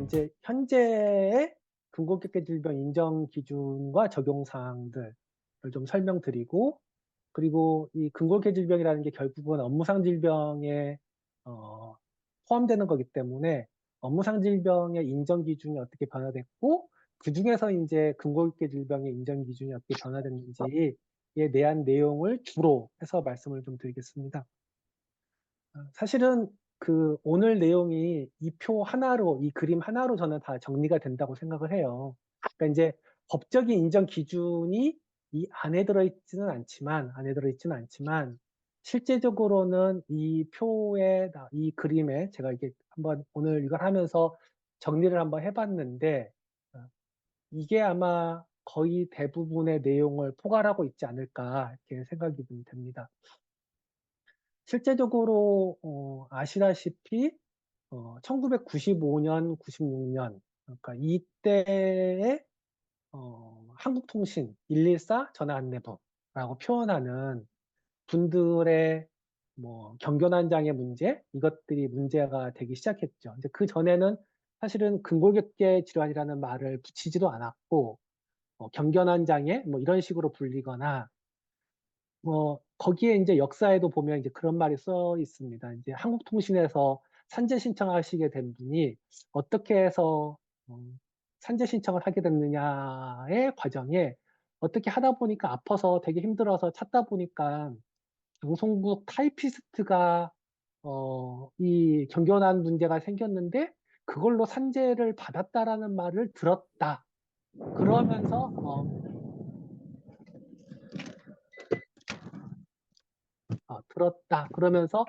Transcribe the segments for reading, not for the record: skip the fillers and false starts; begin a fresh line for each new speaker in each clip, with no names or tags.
이제 현재의 근골격계 질병 인정 기준과 적용 사항들을 좀 설명드리고, 그리고 이 근골격 질병이라는 게 결국은 업무상 질병에 어, 포함되는 거기 때문에 업무상 질병의 인정 기준이 어떻게 변화됐고, 그중에서 이제 근골격 질병의 인정 기준이 어떻게 변화됐는지에 대한 내용을 주로 해서 말씀을 좀 드리겠습니다. 사실은 그 오늘 내용이 이 표 하나로, 이 그림 하나로 저는 다 정리가 된다고 생각을 해요. 그러니까 이제 법적인 인정 기준이 이 안에 들어있지는 않지만, 실제적으로는 이 표에, 이 그림에 제가 이게 한번 오늘 이걸 하면서 정리를 한번 해봤는데, 어, 이게 아마 거의 대부분의 내용을 포괄하고 있지 않을까, 이렇게 생각이 좀 됩니다. 실제적으로 아시다시피 1995년, 96년, 그러니까 이때에 한국통신 114 전화안내부라고 표현하는 분들의 뭐 경견환장의 문제, 이것들이 문제가 되기 시작했죠. 이제 그 전에는 사실은 근골격계 질환이라는 말을 붙이지도 않았고, 경견환장애 뭐 이런 식으로 불리거나, 거기에 이제 역사에도 보면 이제 그런 말이 써 있습니다. 이제 한국통신에서 산재 신청하시게 된 분이 어떻게 해서 어, 산재 신청을 하게 됐느냐의 과정에, 어떻게 하다 보니까 아파서 되게 힘들어서 찾다 보니까 방송국 타이피스트가 이 경견한 문제가 생겼는데 그걸로 산재를 받았다라는 말을 들었다. 그러면서 들었다. 그러면서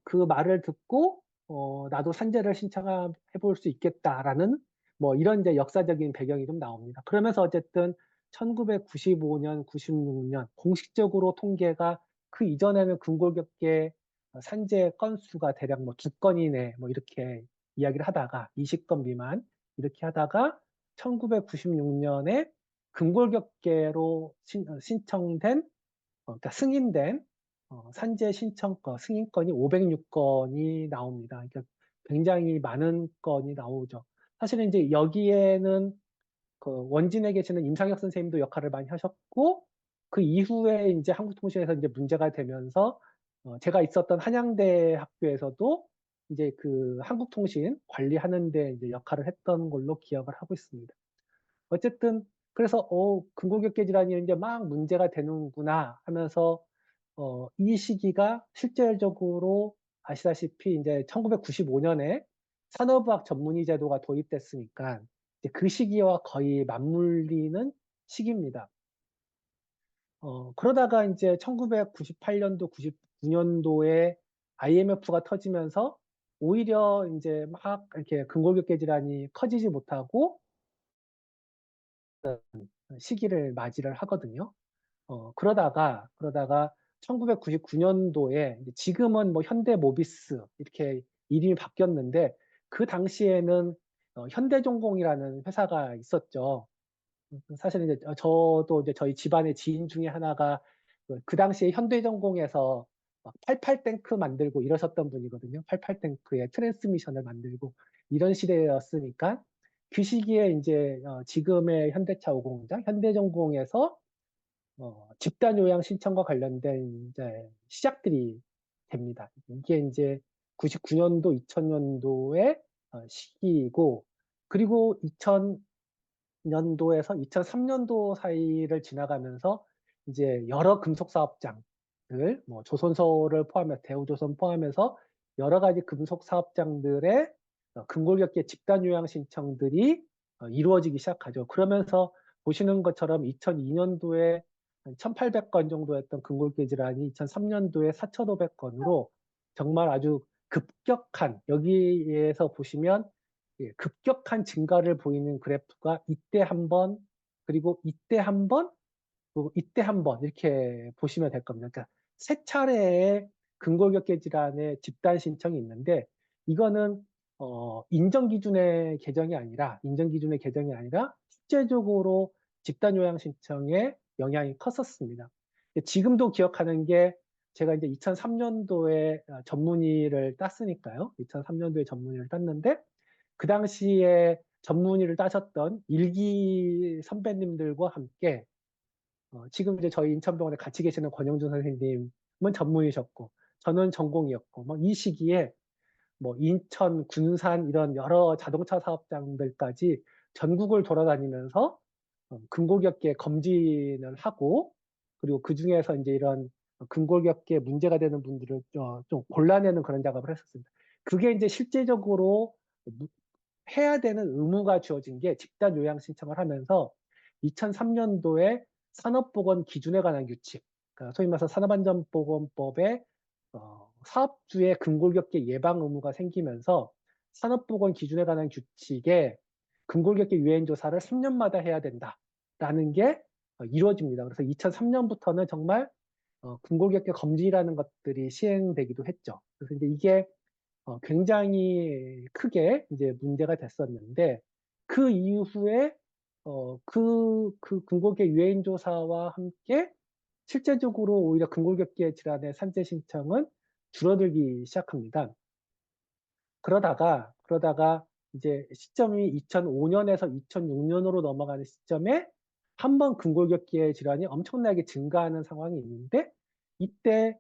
그 말을 듣고 나도 산재를 신청해 볼 수 있겠다라는 뭐 이런 이제 역사적인 배경이 좀 나옵니다. 그러면서 어쨌든 1995년, 96년 공식적으로 통계가, 그 이전에는 근골격계 산재 건수가 대략 뭐 2건 이내 뭐 이렇게 이야기를 하다가 20건 미만 이렇게 하다가 1996년에 근골격계로 신청된 그러니까 승인된 산재 신청건, 승인건이 506건이 나옵니다. 그러니까 굉장히 많은 건이 나오죠. 사실은 이제 여기에는 그 원진에 계시는 임상혁 선생님도 역할을 많이 하셨고, 그 이후에 이제 한국통신에서 이제 문제가 되면서 제가 있었던 한양대 학교에서도 이제 그 한국통신 관리하는데 이제 역할을 했던 걸로 기억을 하고 있습니다. 어쨌든 그래서 근골격계 질환이 이제 막 문제가 되는구나 하면서 이 시기가 실질적으로 아시다시피 이제 1995년에 산업의학 전문의 제도가 도입됐으니까 이제 그 시기와 거의 맞물리는 시기입니다. 그러다가 이제 1998년도, 99년도에 IMF가 터지면서 오히려 이제 막 이렇게 근골격계 질환이 커지지 못하고 시기를 맞이를 하거든요. 그러다가 1999년도에 지금은 뭐 현대모비스 이렇게 이름이 바뀌었는데, 그 당시에는 현대重工이라는 회사가 있었죠. 사실은 이제 저도 이제 저희 집안의 지인 중에 하나가 그 당시에 현대重工에서 막 88탱크 만들고 이러셨던 분이거든요. 88탱크의 트랜스미션을 만들고 이런 시대였으니까, 그 시기에 이제 지금의 현대차 5공장, 현대重工에서 집단 요양 신청과 관련된 이제 시작들이 됩니다. 이게 이제 99년도, 2000년도의 시기이고, 그리고 2000년도에서 2003년도 사이를 지나가면서 이제 여러 금속 사업장들, 뭐 조선소를 포함해서 대우조선 포함해서 여러 가지 금속 사업장들의 근골격계 집단 요양 신청들이 이루어지기 시작하죠. 그러면서 보시는 것처럼 2002년도에 1,800건 정도였던 근골격 질환이 2003년도에 4,500건으로 정말 아주 급격한, 여기에서 보시면 급격한 증가를 보이는 그래프가 이때 한 번, 그리고 이때 한 번, 그리고 이때 한 번 이렇게 보시면 될 겁니다. 그러니까 세 차례의 근골격계 질환의 집단 신청이 있는데, 이거는 인정 기준의 개정이 아니라 실제적으로 집단 요양 신청에 영향이 컸었습니다. 지금도 기억하는 게 제가 이제 2003년도에 전문의를 땄으니까요. 2003년도에 전문의를 땄는데 그 당시에 전문의를 따셨던 일기 선배님들과 함께 지금 이제 저희 인천병원에 같이 계시는 권영준 선생님은 전문의셨고 저는 전공이었고 뭐 이 시기에 뭐 인천, 군산 이런 여러 자동차 사업장들까지 전국을 돌아다니면서 근골격계 검진을 하고 그리고 그중에서 인제 이런 근골격계에 문제가 되는 분들을 좀 골라내는 그런 작업을 했었습니다. 그게 인제 실제적으로 무 해야 되는 의무가 주어진 게 집단 요양 신청을 하면서 2003년도에 산업보건 기준에 관한 규칙, 그러니까 소위 말해서 산업안전보건법에 사업주의 근골격계 예방 의무가 생기면서 산업보건 기준에 관한 규칙에 근골격계 유행 조사를 3년마다 해야 된다라는 게 이루어집니다. 그래서 2003년부터는 정말 근골격계 검진이라는 것들이 시행되기도 했죠. 그래서 이제 이게 굉장히 크게 이제 문제가 됐었는데 그 이후에 그 근골격 유행 조사와 함께 실제적으로 오히려 근골격계 질환의 산재 신청은 줄어들기 시작합니다. 그러다가 이제 시점이 2005년에서 2006년으로 넘어가는 시점에 한 번 근골격계 질환이 엄청나게 증가하는 상황이 있는데 이때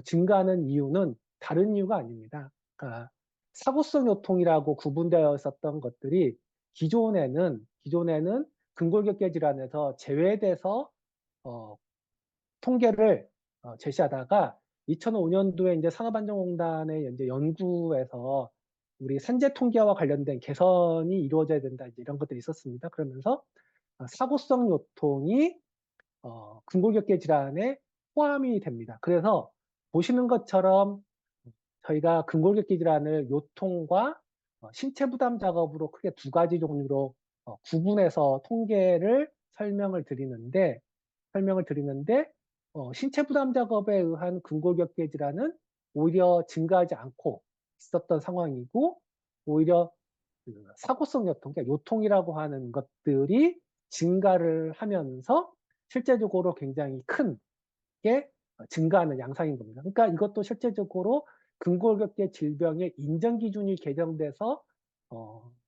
증가하는 이유는 다른 이유가 아닙니다. 그러니까 사고성 요통이라고 구분되어 있었던 것들이 기존에는 근골격계 질환에서 제외돼서 어 통계를 제시하다가 2005년도에 인제 산업안전공단의 인제 연구에서 우리 산재 통계와 관련된 개선이 이루어져야 된다 이제 이런 것들이 있었습니다. 그러면서 사고성 요통이 근골격계 질환에 포함이 됩니다. 그래서 보시는 것처럼 저희가 근골격계 질환을 요통과 신체 부담 작업으로 크게 두 가지 종류로 구분해서 통계를 설명을 드리는데 신체 부담 작업에 의한 근골격계 질환은 오히려 증가하지 않고 있었던 상황이고 오히려 그 사고성 요통, 그러니까 요통이라고 하는 것들이 증가를 하면서 실제적으로 굉장히 큰 게 증가하는 양상인 겁니다. 그러니까 이것도 실제적으로 근골격계 질병의 인정 기준이 개정돼서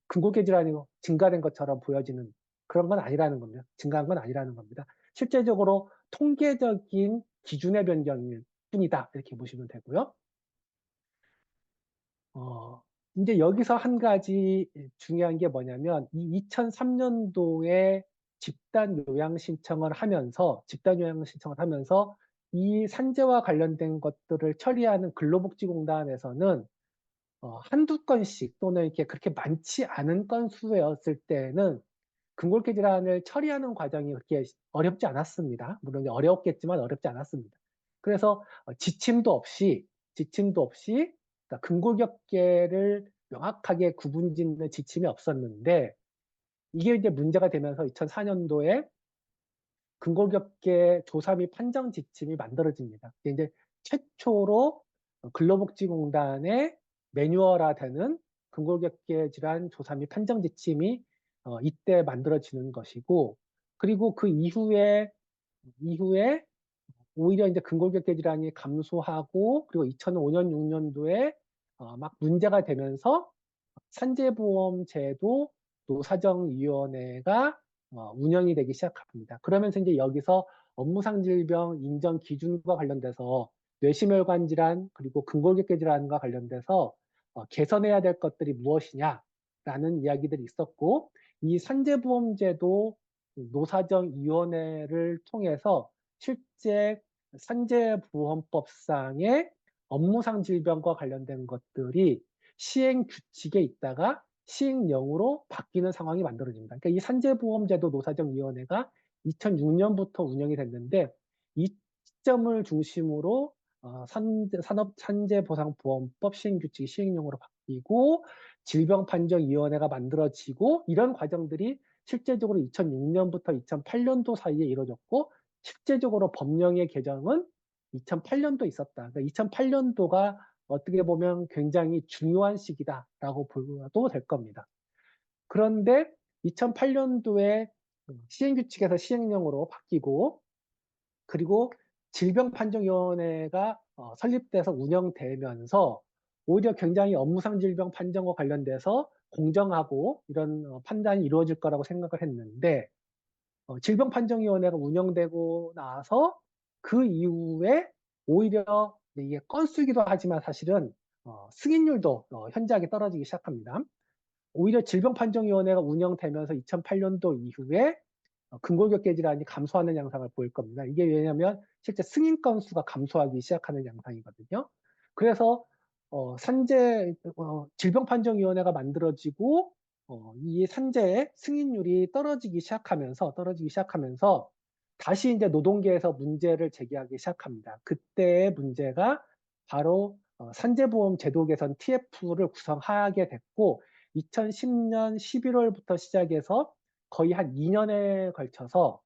근골격 질환이 증가된 것처럼 보여지는 그런 건 아니라는 겁니다. 증가한 건 아니라는 겁니다. 실제적으로 통계적인 기준의 변경일 뿐이다. 이렇게 보시면 되고요. 어 인제 여기서 한 가지 중요한 게 뭐냐면 이 2003년도에 집단 요양 신청을 하면서 이 산재와 관련된 것들을 처리하는 근로복지공단에서는 한두 건씩 또는 이렇게 그렇게 많지 않은 건수였을 때에는 근골격 질환을 처리하는 과정이 그렇게 어렵지 않았습니다. 물론 이제 어렵겠지만 어렵지 않았습니다. 그래서 지침도 없이 그러니까 근골격계를 명확하게 구분짓는 지침이 없었는데 이게 이제 문제가 되면서 2004년도에 근골격계 조사 및 판정 지침이 만들어집니다. 이게 인제 최초로 근로복지공단의 매뉴얼화되는 근골격계 질환 조사 및 판정 지침이 이때 만들어지는 것이고 그리고 그 이후에 오히려 인제 근골격계 질환이 감소하고 그리고 2005년 6 년도에 막 문제가 되면서 산재보험제도 노사정위원회가 운영이 되기 시작합니다. 그러면서 인제 여기서 업무상 질병 인정 기준과 관련돼서 뇌심혈관 질환 그리고 근골격계 질환과 관련돼서 개선해야 될 것들이 무엇이냐라는 이야기들이 있었고 이 산재보험제도 노사정위원회를 통해서 실제 산재보험법상의 업무상 질병과 관련된 것들이 시행 규칙에 있다가 시행령으로 바뀌는 상황이 만들어집니다. 그러니까 이 산재보험제도 노사정위원회가 2006년부터 운영이 됐는데 이 시점을 중심으로 산재보상보험법 시행규칙이 시행령으로 바뀌고 질병판정위원회가 만들어지고 이런 과정들이 실제적으로 2006년부터 2008년도 사이에 이루어졌고 실제적으로 법령의 개정은 2008년도에 있었다. 그러니까 2008년도가 어떻게 보면 굉장히 중요한 시기다라고 보도 될 겁니다. 그런데 2008년도에 시행규칙에서 시행령으로 바뀌고 그리고 질병판정위원회가 설립돼서 운영되면서 오히려 굉장히 업무상 질병 판정과 관련돼서 공정하고 이런 판단이 이루어질 거라고 생각을 했는데, 질병판정위원회가 운영되고 나서 그 이후에 오히려 이게 건수이기도 하지만 사실은 승인율도 현저하게 떨어지기 시작합니다. 오히려 질병판정위원회가 운영되면서 2008년도 이후에 근골격계 질환이 감소하는 양상을 보일 겁니다. 이게 왜냐하면 실제 승인 건수가 감소하기 시작하는 양상이거든요. 그래서 질병판정위원회가 만들어지고 이 산재의 승인율이 떨어지기 시작하면서 다시 이제 노동계에서 문제를 제기하기 시작합니다. 그때의 문제가 바로 산재보험 제도 개선 TF를 구성하게 됐고, 2010년 11월부터 시작해서 거의 한 2년에 걸쳐서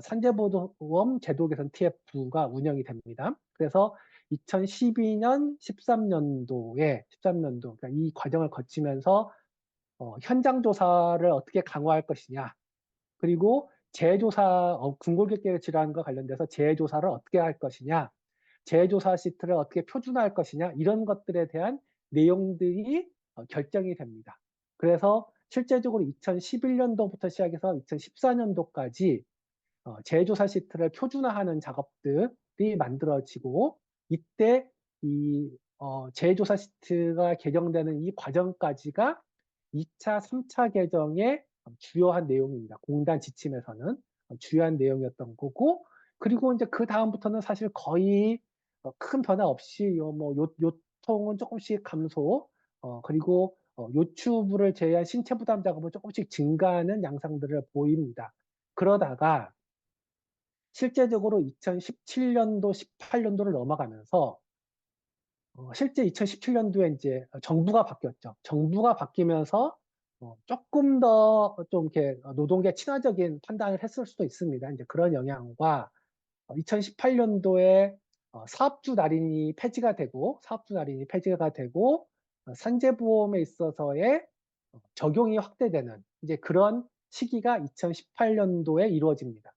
산재보험 제도 개선 TF가 운영이 됩니다. 그래서 2012년 13년도, 그러니까 이 과정을 거치면서 현장 조사를 어떻게 강화할 것이냐, 그리고 재조사, 근골격계 질환과 관련돼서 재조사를 어떻게 할 것이냐, 재조사 시트를 어떻게 표준화할 것이냐, 이런 것들에 대한 내용들이 결정이 됩니다. 그래서 실제적으로 2011년도부터 시작해서 2014년도까지 재조사 시트를 표준화하는 작업들이 만들어지고, 이때 이 재조사 시트가 개정되는 이 과정까지가 2차, 3차 개정의 주요한 내용입니다. 공단 지침에서는 주요한 내용이었던 거고, 그리고 이제 그 다음부터는 사실 거의 큰 변화 없이 요통은 조금씩 감소, 그리고 요추부를 제외한 신체 부담 작업은 조금씩 증가하는 양상들을 보입니다. 그러다가 실제적으로 2017년도, 18년도를 넘어가면서 실제 2017년도에 이제 정부가 바뀌었죠. 정부가 바뀌면서 조금 더 좀 이렇게 노동계 친화적인 판단을 했을 수도 있습니다. 이제 그런 영향과 2018년도에 사업주 날인이 폐지가 되고 산재보험에 있어서의 적용이 확대되는 이제 그런 시기가 2018년도에 이루어집니다.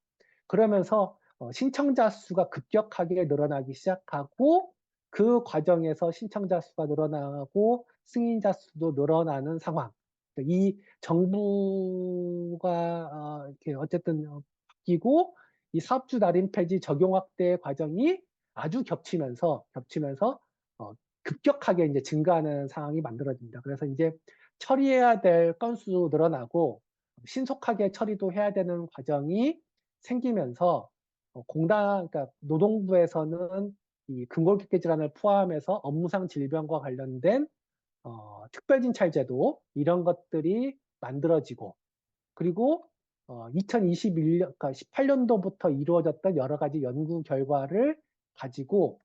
그러면서 신청자 수가 급격하게 늘어나기 시작하고, 그 과정에서 신청자 수가 늘어나고 승인자 수도 늘어나는 상황. 이 정부가 이렇게 어쨌든 바뀌고 이 사업주 날인 폐지 적용 확대 과정이 아주 겹치면서 급격하게 이제 증가하는 상황이 만들어집니다. 그래서 이제 처리해야 될 건수도 늘어나고 신속하게 처리도 해야 되는 과정이 생기면서 그러니까 노동부에서는 이 근골격계 질환을 포함해서 업무상 질병과 관련된 특별진찰제도 이런 것들이 만들어지고, 그리고 2021년, 그러니까 18년도부터 이루어졌던 여러 가지 연구 결과를 가지고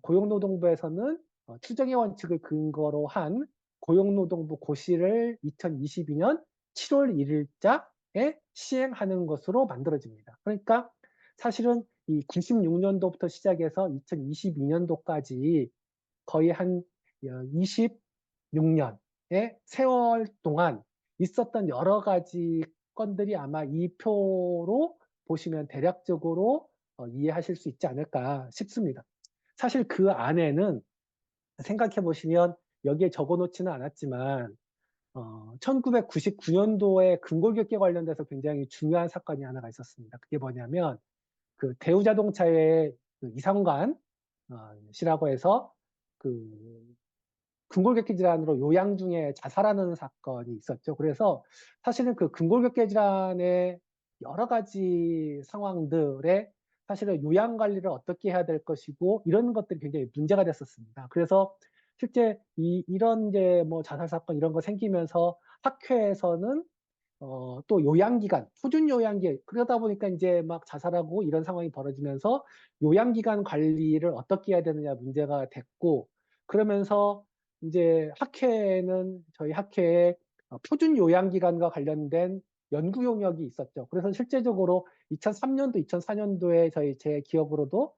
고용노동부에서는 추정의 원칙을 근거로 한 고용노동부 고시를 2022년 7월 1일자에 시행하는 것으로 만들어집니다. 그러니까 사실은 이 96년도부터 시작해서 2022년도까지 거의 한 26년의 세월 동안 있었던 여러 가지 건들이 아마 이 표로 보시면 대략적으로 이해하실 수 있지 않을까 싶습니다. 사실 그 안에는 생각해 보시면 여기에 적어 놓지는 않았지만 1999년도에 근골격계 관련돼서 굉장히 중요한 사건이 하나가 있었습니다. 그게 뭐냐면 그 대우자동차의 그 이상관 씨라고 해서 그 근골격계 질환으로 요양 중에 자살하는 사건이 있었죠. 그래서 사실은 그 근골격계 질환의 여러 가지 상황들에 사실은 요양 관리를 어떻게 해야 될 것이고 이런 것들이 굉장히 문제가 됐었습니다. 그래서 실제 이런 이제 뭐 자살 사건 이런 거 생기면서 학회에서는 또 요양기간, 표준 요양기, 그러다 보니까 이제 막 자살하고 이런 상황이 벌어지면서 요양기간 관리를 어떻게 해야 되느냐 문제가 됐고, 그러면서 이제 저희 학회에 표준 요양기간과 관련된 연구 용역이 있었죠. 그래서 실제적으로 2003년도, 2004년도에 제 기억으로도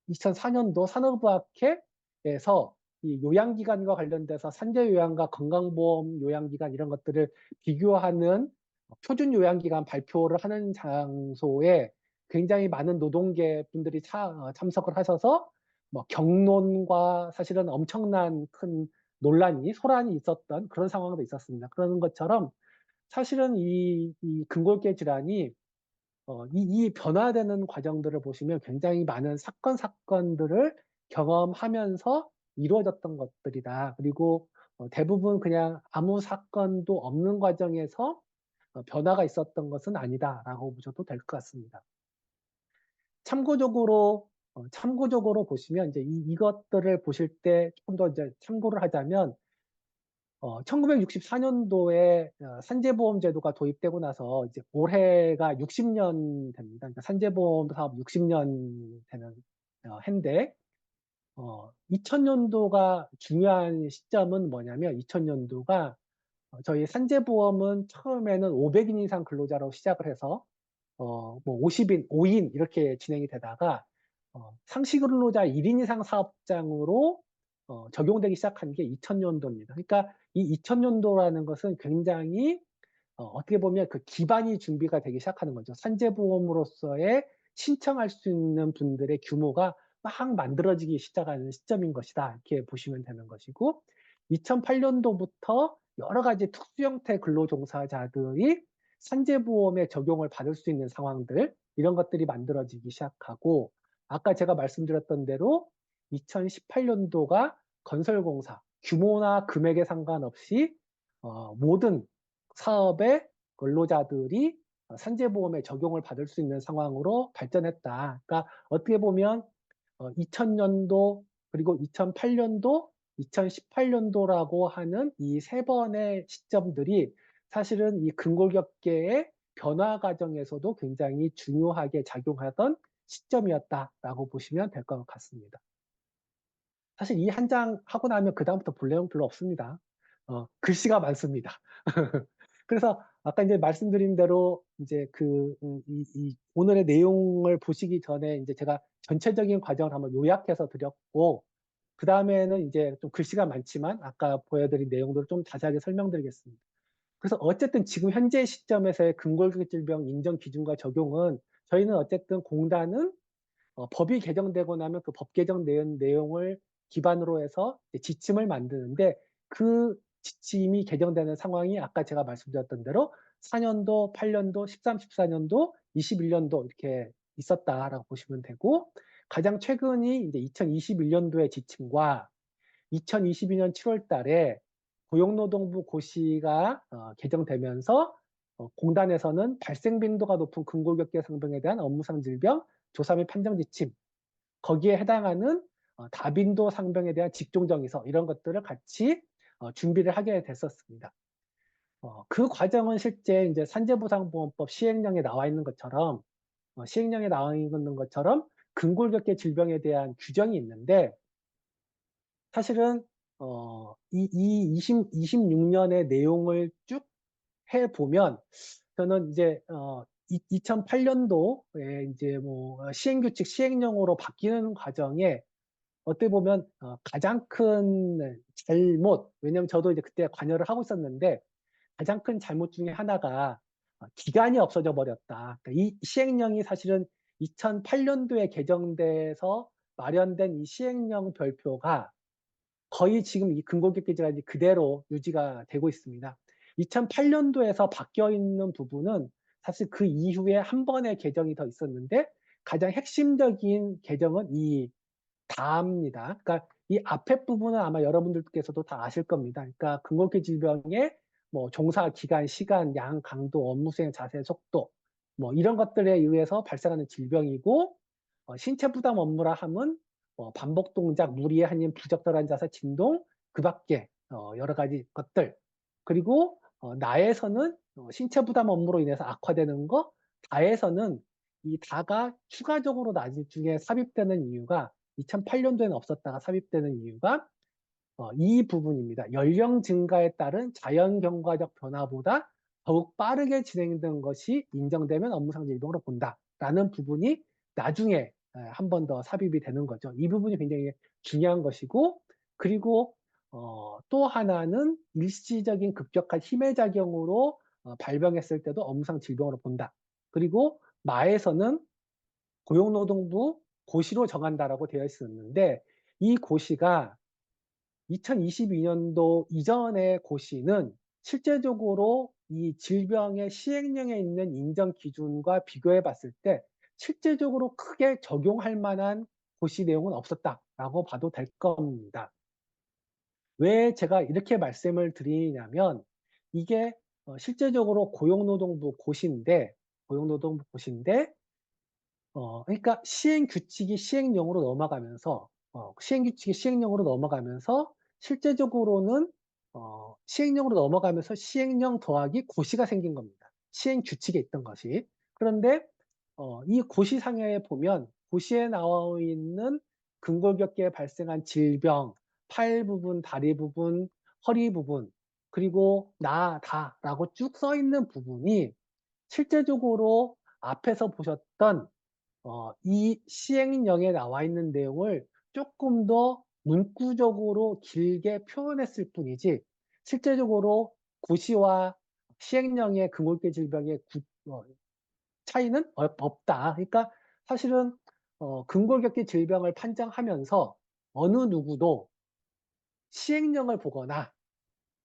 2004년도 산업의학회에서 이 요양기간과 관련돼서 산재요양과 건강보험 요양기간 이런 것들을 비교하는 표준 요양기간 발표를 하는 장소에 굉장히 많은 노동계 분들이 참석을 하셔서 뭐 경론과 사실은 엄청난 큰 논란이 소란이 있었던 그런 상황도 있었습니다. 그런 것처럼 사실은 이 근골계 질환이 이 변화되는 과정들을 보시면 굉장히 많은 사건들을 경험하면서 이루어졌던 것들이다. 그리고 대부분 그냥 아무 사건도 없는 과정에서 변화가 있었던 것은 아니다라고 보셔도 될 것 같습니다. 참고적으로 보시면 이제 이것들을 보실 때 조금 더 이제 참고를 하자면 1964년도에 산재보험 제도가 도입되고 나서 이제 올해가 60년 됩니다. 그러니까 산재보험 사업 60년 되는 해인데 2000년도가 중요한 시점은 뭐냐면 2000년도가 저희 산재보험은 처음에는 500인 이상 근로자로 시작을 해서 뭐 50인, 5인 이렇게 진행이 되다가 상시 근로자 1인 이상 사업장으로 적용되기 시작한 게 2000년도입니다. 그러니까 이 2000년도라는 것은 굉장히 어떻게 보면 그 기반이 준비가 되기 시작하는 거죠. 산재보험으로서의 신청할 수 있는 분들의 규모가 막 만들어지기 시작하는 시점인 것이다. 이렇게 보시면 되는 것이고 2008년도부터 여러 가지 특수 형태 근로종사자들이 산재보험에 적용을 받을 수 있는 상황들 이런 것들이 만들어지기 시작하고 아까 제가 말씀드렸던 대로 2018년도가 건설공사 규모나 금액에 상관없이 모든 사업의 근로자들이 산재보험에 적용을 받을 수 있는 상황으로 발전했다. 그러니까 어떻게 보면 2000년도 그리고 2008년도, 2018년도라고 하는 이 세 번의 시점들이 사실은 이 근골격계의 변화 과정에서도 굉장히 중요하게 작용하던 시점이었다라고 보시면 될 것 같습니다. 사실 이 한 장 하고 나면 그다음부터 볼 내용 별로 없습니다. 글씨가 많습니다. 그래서 아까 이제 말씀드린 대로 이제 이 오늘의 내용을 보시기 전에 이제 제가 전체적인 과정을 한번 요약해서 드렸고, 그다음에는 이제 좀 글씨가 많지만 아까 보여드린 내용들을 좀 자세하게 설명드리겠습니다. 그래서 어쨌든 지금 현재 시점에서의 근골격질병 인정 기준과 적용은 저희는 어쨌든 공단은 법이 개정되고 나면 그 법 개정 내용을 기반으로 해서 지침을 만드는데 그 지침이 개정되는 상황이 아까 제가 말씀드렸던 대로 4년도, 8년도, 13, 14년도, 21년도 이렇게 있었다라고 보시면 되고 가장 최근이 이제 2021년도의 지침과 2022년 7월 달에 고용노동부 고시가 개정되면서 공단에서는 발생 빈도가 높은 근골격계 상병에 대한 업무상 질병 조사 및 판정 지침 거기에 해당하는 다빈도 상병에 대한 직종정의서 이런 것들을 같이 준비를 하게 됐었습니다. 그 과정은 실제 이제 산재보상보험법 시행령에 나와 있는 것처럼 근골격계 질병에 대한 규정이 있는데 사실은 이 26년의 내용을 쭉 해보면 저는 이제 2008년도에 이제 뭐 시행규칙 시행령으로 바뀌는 과정에 어떻게 보면 가장 큰 잘못, 왜냐면 저도 이제 그때 관여를 하고 있었는데 가장 큰 잘못 중에 하나가 기간이 없어져 버렸다. 그러니까 이 시행령이 사실은 2008년도에 개정돼서 마련된 이 시행령 별표가 거의 지금 이 근골격계질환이 그대로 유지가 되고 있습니다. 2008년도에서 바뀌어 있는 부분은 사실 그 이후에 한 번의 개정이 더 있었는데 가장 핵심적인 개정은 이 다입니다. 그러니까 이 앞에 부분은 아마 여러분들께서도 다 아실 겁니다. 그러니까 근골격 질병의 뭐 종사 기간, 시간, 양, 강도, 업무 수행 자세, 속도 뭐 이런 것들에 의해서 발생하는 질병이고 신체 부담 업무라 함은 반복 동작, 무리의 한임, 부적절한 자세, 진동 그 밖에 여러 가지 것들 그리고 나에서는 신체 부담 업무로 인해서 악화되는 거, 다에서는 이 다가 추가적으로 나중에 삽입되는 이유가 2008년도에는 없었다가 삽입되는 이유가 이 부분입니다. 연령 증가에 따른 자연 경과적 변화보다 더욱 빠르게 진행된 것이 인정되면 업무상 질병으로 본다라는 부분이 나중에 한 번 더 삽입이 되는 거죠. 이 부분이 굉장히 중요한 것이고 그리고 또 하나는 일시적인 급격한 힘의 작용으로 발병했을 때도 업무상 질병으로 본다. 그리고 마에서는 고용노동부 고시로 정한다라고 되어 있었는데 이 고시가 2022년도 이전의 고시는 실제적으로 이 질병의 시행령에 있는 인정 기준과 비교해 봤을 때 실제적으로 크게 적용할 만한 고시 내용은 없었다라고 봐도 될 겁니다. 왜 제가 이렇게 말씀을 드리냐면 이게 실제적으로 고용노동부 고시인데 그러니까 시행 규칙이 시행령으로 넘어가면서 실제적으로는 시행령으로 넘어가면서 시행령 더하기 고시가 생긴 겁니다. 시행 규칙에 있던 것이. 그런데 이 고시상에 보면 고시에 나와 있는 근골격계에 발생한 질병, 팔 부분, 다리 부분, 허리 부분, 그리고 나, 다라고 쭉 써 있는 부분이 실제적으로 앞에서 보셨던 이 시행령에 나와 있는 내용을 조금 더 문구적으로 길게 표현했을 뿐이지 실제적으로 고시와 시행령의 근골계 질병의 차이는 없다. 그러니까 사실은 근골격계 질병을 판정하면서 어느 누구도 시행령을 보거나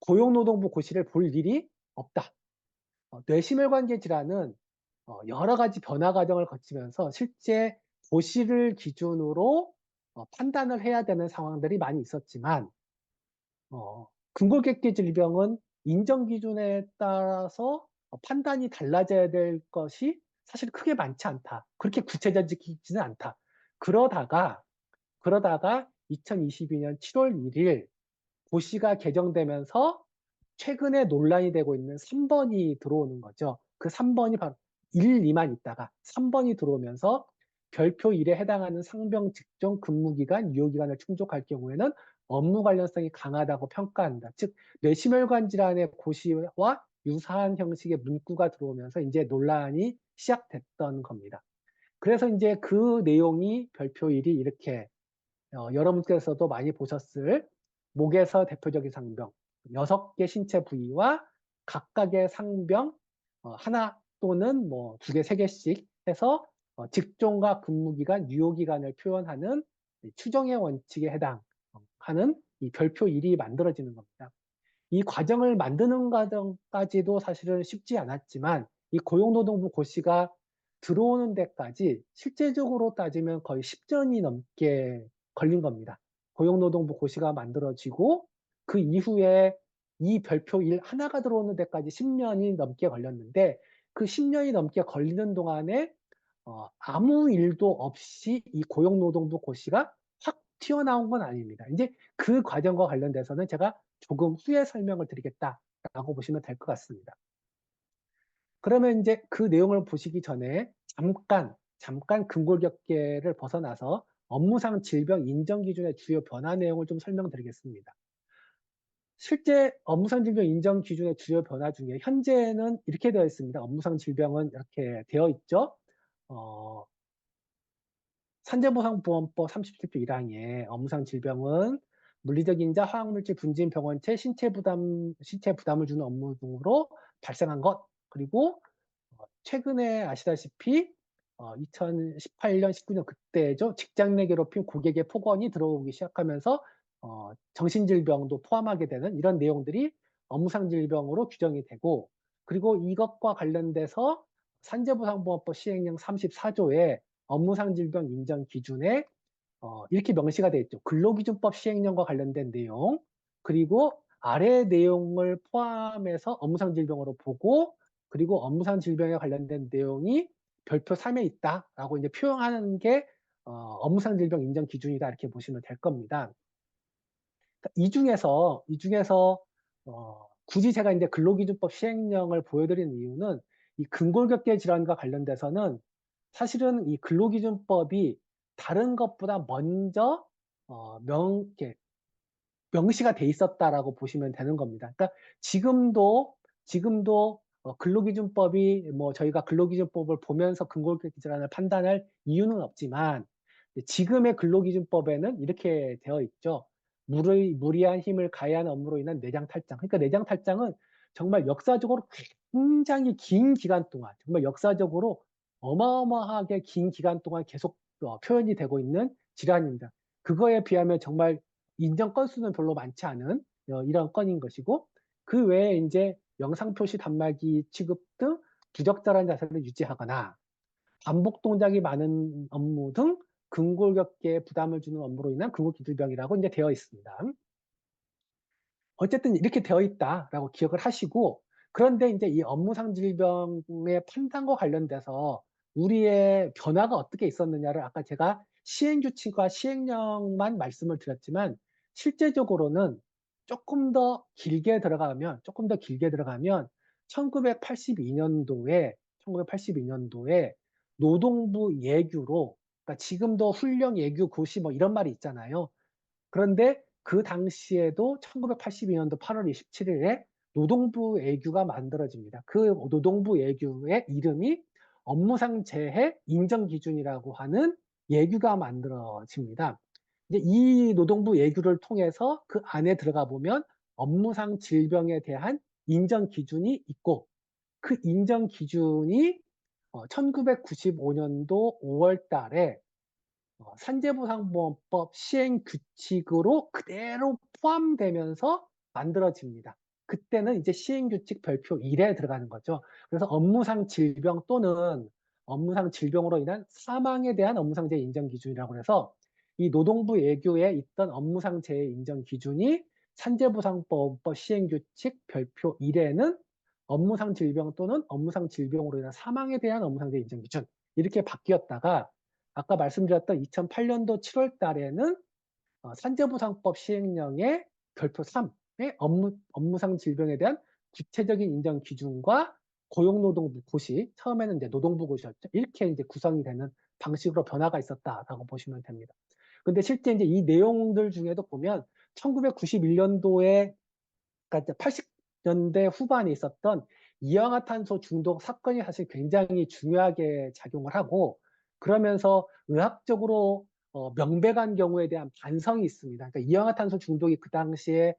고용노동부 고시를 볼 일이 없다. 뇌심혈관계 질환은 여러 가지 변화 과정을 거치면서 실제 고시를 기준으로 판단을 해야 되는 상황들이 많이 있었지만 근골격계 질병은 인정 기준에 따라서 판단이 달라져야 될 것이 사실 크게 많지 않다. 그렇게 구체적이지는 않다. 그러다가 2022년 7월 1일 고시가 개정되면서 최근에 논란이 되고 있는 3 번이 들어오는 거죠. 그 3 번이 바로 1, 2만 있다가 3 번이 들어오면서 별표 1에 해당하는 상병 직종 근무기간, 유효기간을 충족할 경우에는 업무 관련성이 강하다고 평가한다. 즉 뇌심혈관 질환의 고시와 유사한 형식의 문구가 들어오면서 인제 논란이 시작됐던 겁니다. 그래서 인제 그 내용이 별표 1이 이렇게 여러분께서도 많이 보셨을 목에서 대표적인 상병 6개 신체 부위와 각각의 상병 1 또는 뭐 2 개, 3 개씩 해서 직종과 근무기간, 유효기간을 표현하는 이 추정의 원칙에 해당하는 이 별표 1이 만들어지는 겁니다. 이 과정을 만드는 과정까지도 사실은 쉽지 않았지만 이 고용노동부 고시가 들어오는 데까지 실제적으로 따지면 거의 10년이 넘게 걸린 겁니다. 고용노동부 고시가 만들어지고 그 이후에 이 별표 1 하나가 들어오는 데까지 10년이 넘게 걸렸는데 그 10년이 넘게 걸리는 동안에 아무 일도 없이 이 고용노동부 고시가 확 튀어나온 건 아닙니다. 인제 그 과정과 관련돼서는 제가 조금 후에 설명을 드리겠다라고 보시면 될 것 같습니다. 그러면 인제 그 내용을 보시기 전에 잠깐 근골격계를 벗어나서 업무상 질병 인정 기준의 주요 변화 내용을 좀 설명드리겠습니다. 실제 업무상 질병 인정 기준의 주요 변화 중에 현재는 이렇게 되어 있습니다. 업무상 질병은 이렇게 되어 있죠. 어 산재보상보험법 37조 1항에 업무상 질병은 물리적 인자, 화학물질 분진, 병원체, 신체 부담을 주는 업무 등으로 발생한 것. 그리고 최근에 아시다시피 2018년, 19년 그때죠. 직장 내 괴롭힘, 고객의 폭언이 들어오기 시작하면서 정신질병도 포함하게 되는 이런 내용들이 업무상 질병으로 규정이 되고 그리고 이것과 관련돼서 산재보상보험법 시행령 34조에 업무상 질병 인정 기준에 이렇게 명시가 되어 있죠. 근로기준법 시행령과 관련된 내용, 그리고 아래 내용을 포함해서 업무상 질병으로 보고 그리고 업무상 질병에 관련된 내용이 별표 3에 있다라고 이제 표현하는 게 업무상 질병 인정 기준이다 이렇게 보시면 될 겁니다. 그러니까 이 중에서 굳이 제가 인제 근로기준법 시행령을 보여드리는 이유는 이 근골격계 질환과 관련돼서는 사실은 이 근로기준법이 다른 것보다 먼저 이렇게 명시가 돼 있었다라고 보시면 되는 겁니다. 그러니까 지금도 근로기준법이 뭐 저희가 근로기준법을 보면서 근골격계 질환을 판단할 이유는 없지만 지금의 근로기준법에는 이렇게 되어 있죠. 무리한 힘을 가해하는 업무로 인한 내장 탈장. 그러니까 내장 탈장은 정말 역사적으로 굉장히 긴 기간 동안 정말 역사적으로 어마어마하게 긴 기간 동안 계속 표현이 되고 있는 질환입니다. 그거에 비하면 정말 인정 건수는 별로 많지 않은 이런 건인 것이고, 그 외에 인제 영상 표시 단말기 취급 등 부적절한 자세를 유지하거나 반복 동작이 많은 업무 등 근골격계에 부담을 주는 업무로 인한 근골기질병이라고 인제 되어 있습니다. 어쨌든 이렇게 되어 있다라고 기억을 하시고, 그런데 인제 이 업무상 질병의 판단과 관련돼서 우리의 변화가 어떻게 있었느냐를 아까 제가 시행 규칙과 시행령만 말씀을 드렸지만, 실제적으로는 쪼끔 더 길게 들어가면 1982 년도에 노동부 예규로, 그러니까 지금도 훈령 예규 고시 뭐 이런 말이 있잖아요. 그런데 그 당시에도 1982 년도 8월 27 일에 노동부 예규가 만들어집니다. 그 노동부 예규의 이름이 업무상 재해 인정 기준이라고 하는 예규가 만들어집니다. 이제 이 노동부 예규를 통해서 그 안에 들어가 보면 업무상 질병에 대한 인정 기준이 있고, 그 인정 기준이 1995 년도 5월 달에 산재보상보험법 시행 규칙으로 그대로 포함되면서 만들어집니다. 그때는 이제 시행 규칙 별표 1에 들어가는 거죠. 그래서 업무상 질병 또는 업무상 질병으로 인한 사망에 대한 업무상 재해 인정 기준이라고 해서, 이 노동부 예규에 있던 업무상 재해 인정 기준이 산재보상보험법 시행 규칙 별표 1에는 업무상 질병 또는 업무상 질병으로 인한 사망에 대한 업무상 재해 인정 기준, 이렇게 바뀌었다가 아까 말씀드렸던 2008 년도 7월 달에는 산재보상법 시행령의 별표 3의 업무상 질병에 대한 구체적인 인정 기준과 고용노동부 고시, 처음에는 이제 노동부 고시였죠. 이렇게 이제 구성이 되는 방식으로 변화가 있었다라고 보시면 됩니다. 근데 실제 이제 이 내용들 중에도 보면 1991 년도에, 그러니까 80년대 후반에 있었던 이氧화탄소 중독 사건이 사실 굉장히 중요하게 작용을 하고, 그러면서 의학적으로 명백한 경우에 대한 반성이 있습니다. 그러니까 이氧화탄소 중독이 그 당시에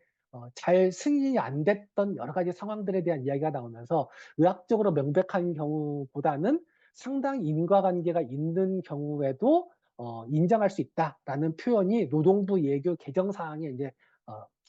잘 승인이 안 됐던 여러 가지 상황들에 대한 이야기가 나오면서, 의학적으로 명백한 경우보다는 상당히 인과관계가 있는 경우에도 인정할 수 있다라는 표현이 노동부 예규 개정 사항에 이제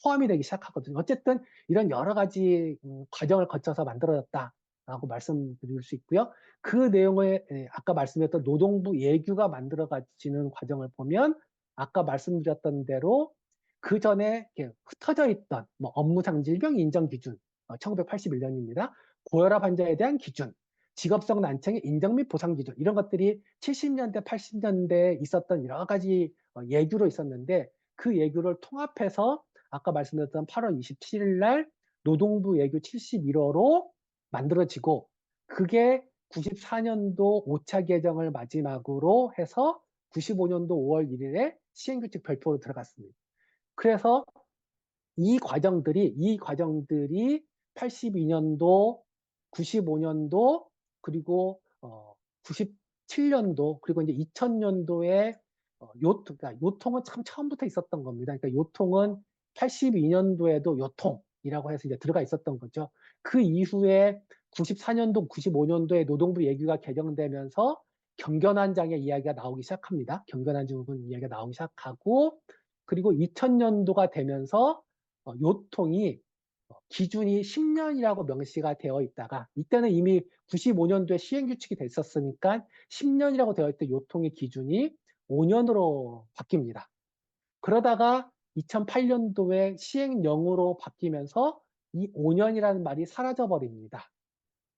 포함이 되기 시작하거든요. 어쨌든 이런 여러 가지 과정을 거쳐서 만들어졌다라고 말씀드릴 수 있고요. 그 내용을 아까 말씀드렸던 노동부 예규가 만들어지는 과정을 보면 아까 말씀드렸던 대로 그 전에 흩어져 있던 뭐 업무상 질병 인정 기준 1981 년입니다. 고혈압 환자에 대한 기준, 직업성 난청의 인정 및 보상 기준, 이런 것들이 70년대, 80년대에 있었던 여러 가지 예규로 있었는데, 그 예규를 통합해서 아까 말씀드렸던 8월 27일 날 노동부 예규 71호로 만들어지고, 그게 94년도 5차 개정을 마지막으로 해서 95년도 5월 1일에 시행규칙 별표로 들어갔습니다. 그래서 이 과정들이 82년도, 95년도, 그리고 97년도, 그리고 이제 2000년도에 그러니까 요통은 참 처음부터 있었던 겁니다. 그러니까 요통은 82년도에도 요통이라고 해서 이제 들어가 있었던 거죠. 그 이후에 94년도, 95년도에 노동부 예규가 개정되면서 경견한 장애 이야기가 나오기 시작합니다. 경견한 증후군 이야기가 나오기 시작하고, 그리고 2000년도가 되면서 요통이 기준이 10년이라고 명시가 되어 있다가, 이때는 이미 95년도에 시행규칙이 됐었으니까 10년이라고 되어 있던 요통의 기준이 5년으로 바뀝니다. 그러다가 2008년도에 시행령으로 바뀌면서 이 5년이라는 말이 사라져 버립니다.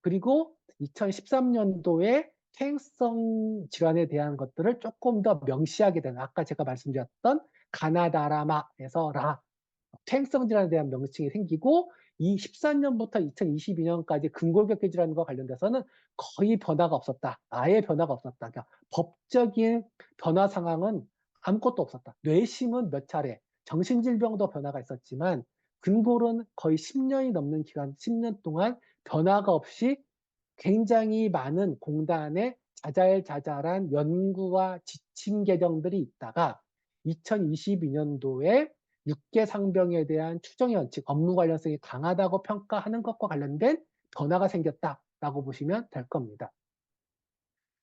그리고 2013년도에 퇴행성 질환에 대한 것들을 조금 더 명시하게 되는, 아까 제가 말씀드렸던 가나다라마에서 퇴행성 질환에 대한 명칭이 생기고, 이 14년부터 2022년까지 근골격계 질환과 관련돼서는 거의 변화가 없었다. 아예 변화가 없었다. 그러니까 법적인 변화 상황은 아무것도 없었다. 뇌심은 몇 차례, 정신질병도 변화가 있었지만 근골은 거의 10년이 넘는 기간, 10년 동안 변화가 없이 굉장히 많은 공단의 자잘자잘한 연구와 지침 개정들이 있다가 2022년도에 육계 상병에 대한 추정의 원칙, 업무 관련성이 강하다고 평가하는 것과 관련된 변화가 생겼다라고 보시면 될 겁니다.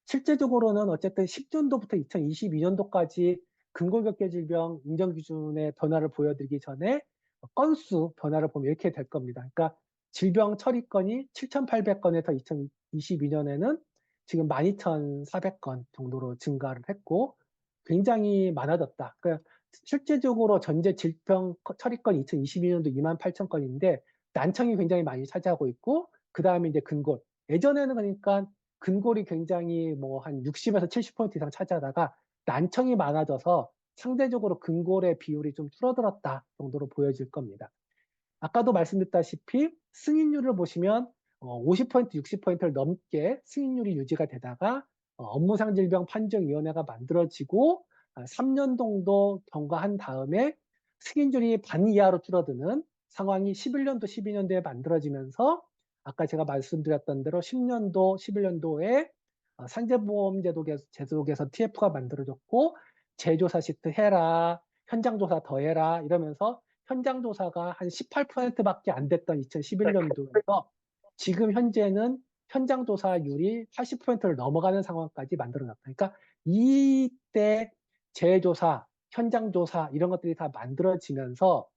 실제적으로는 어쨌든 10년도부터 2022년도까지 근골격계 질병 인정 기준의 변화를 보여드리기 전에 건수 변화를 보면 이렇게 될 겁니다. 그러니까 질병 처리 건이 7,800건에서 2022년에는 지금 12,400건 정도로 증가를 했고 굉장히 많아졌다. 그러니까 실제적으로 전체 질병 처리 건이 2022년도 28,000건인데 난청이 굉장히 많이 차지하고 있고 그다음에 이제 근골. 예전에는 그러니까 근골이 굉장히 뭐 한 60에서 70% 이상 차지하다가 난청이 많아져서 상대적으로 근골의 비율이 좀 줄어들었다 정도로 보여질 겁니다. 아까도 말씀드렸다시피 승인율을 보시면 50% 60%를 넘게 승인율이 유지가 되다가 업무상 질병 판정위원회가 만들어지고 3년 정도 경과한 다음에 승인율이 반 이하로 줄어드는 상황이 11년도, 12년도에 만들어지면서 아까 제가 말씀드렸던 대로 10년도, 11년도에 산재보험제도 제도에서 TF가 만들어졌고 재조사 시트 해라, 현장조사 더 해라 이러면서 현장조사가 한 18%밖에 안 됐던 2011년도에서 지금 현재는 현장조사율이 80%를 넘어가는 상황까지 만들어놨다. 그러니까 이때 재조사, 현장조사 이런 것들이 다 만들어지면서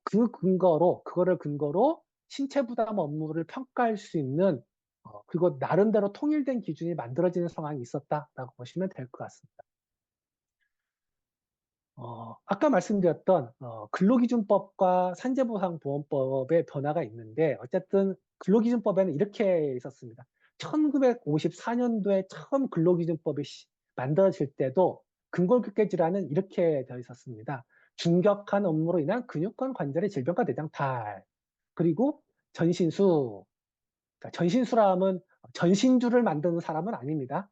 그거를 근거로 신체 부담 업무를 평가할 수 있는 그리고 나름대로 통일된 기준이 만들어지는 상황이 있었다라고 보시면 될 것 같습니다. 아까 말씀드렸던 근로기준법과 산재보상보험법의 변화가 있는데 어쨌든 근로기준법에는 이렇게 있었습니다. 1954년도에 처음 근로기준법이 만들어질 때도 근골격계 질환은 이렇게 되어 있었습니다. 중격한 업무로 인한 근육권 관절의 질병과 내장탈 그리고 전신수. 그러니까 전신수라 하면 전신주를 만드는 사람은 아닙니다.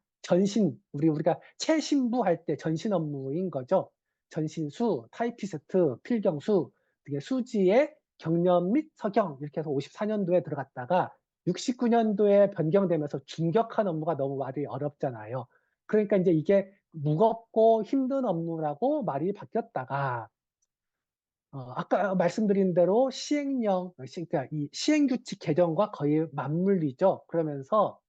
우리가 체신부할 때 전신 업무인 거죠. 전신수, 타이피스트, 필경수, 수지에 경련 및 서경 이렇게 해서 54년도에 들어갔다가 69년도에 변경되면서 중격한 업무가 너무 말이 어렵잖아요. 그러니까 이제 이게 무겁고 힘든 업무라고 말이 바뀌었다가 아까 말씀드린 대로 그러니까 이 시행규칙 개정과 거의 맞물리죠. 그러면서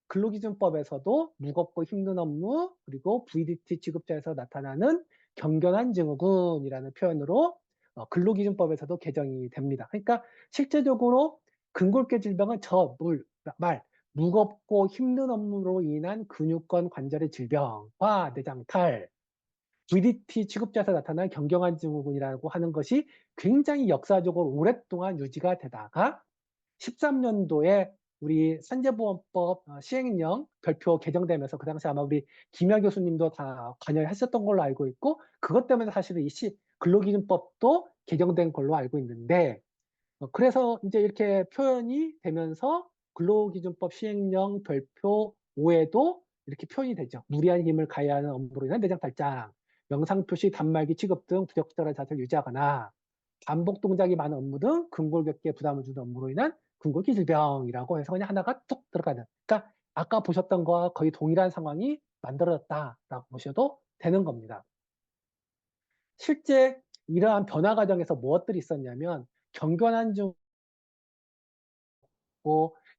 근로기준법에서도 무겁고 힘든 업무 그리고 VDT 취급자에서 나타나는 경견한 증후군이라는 표현으로 근로기준법에서도 개정이 됩니다. 그러니까 실제적으로 근골격 질병은 무겁고 힘든 업무로 인한 근육권 관절의 질병과 내장탈, VDT 취급자에서 나타난 경경한 증후군이라고 하는 것이 굉장히 역사적으로 오랫동안 유지가 되다가 13년도에 우리 산재보험법 시행령 별표 개정되면서 그 당시 아마 우리 김여 교수님도 다 관여하셨던 걸로 알고 있고 그것 때문에 사실은 이 근로기준법도 개정된 걸로 알고 있는데 그래서 이제 이렇게 표현이 되면서 근로기준법 시행령 별표 5에도 이렇게 표현이 되죠. 무리한 힘을 가해야 하는 업무로 인한 내장 탈장, 영상표시 단말기 취급 등 부적절한 자세를 유지하거나 반복 동작이 많은 업무 등 근골격계에 부담을 주는 업무로 인한 근골기 질병이라고 해서 그냥 하나가 뚝 들어가는. 그러니까 아까 보셨던 거와 거의 동일한 상황이 만들어졌다라고 보셔도 되는 겁니다. 실제 이러한 변화 과정에서 무엇들이 있었냐면 경견한 증후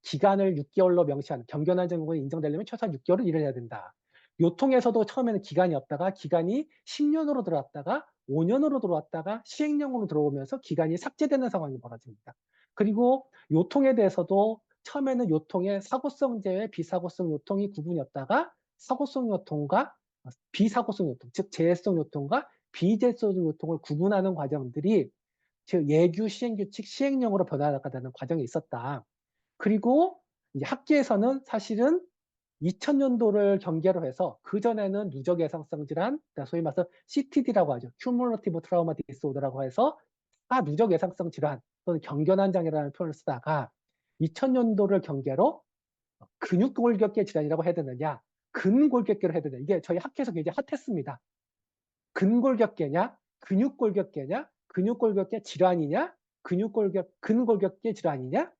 기간을 6개월로 명시하는 경견한 증후군이 인정되려면 최소한 6개월은 일을 해야 된다. 요통에서도 처음에는 기간이 없다가 기간이 10년으로 들어왔다가 5년으로 들어왔다가 시행령으로 들어오면서 기간이 삭제되는 상황이 벌어집니다. 그리고 요통에 대해서도 처음에는 요통의 사고성 재해, 비사고성 요통이 구분이었다가 사고성 요통과 비사고성 요통, 즉 재해성 요통과 비재해성 요통을 구분하는 과정들이 즉 예규 시행규칙 시행령으로 변화가되는 과정이 있었다. 그리고 이제 학계에서는 사실은 2000년도를 경계로 해서 그전에는 누적 예상성 질환, 그러니까 소위 말해서 CTD라고 하죠. Cumulative Trauma Disorder라고 해서 누적 예상성 질환 또는 경견한 장애라는 표현을 쓰다가 2000년도를 경계로 근육골격계 질환이라고 해야 되느냐, 근골격계로 해야 되느냐. 이게 저희 학회에서 굉장히 핫했습니다. 근골격계냐, 근육골격계냐, 근육골격계 질환이냐, 근골격계 질환이냐,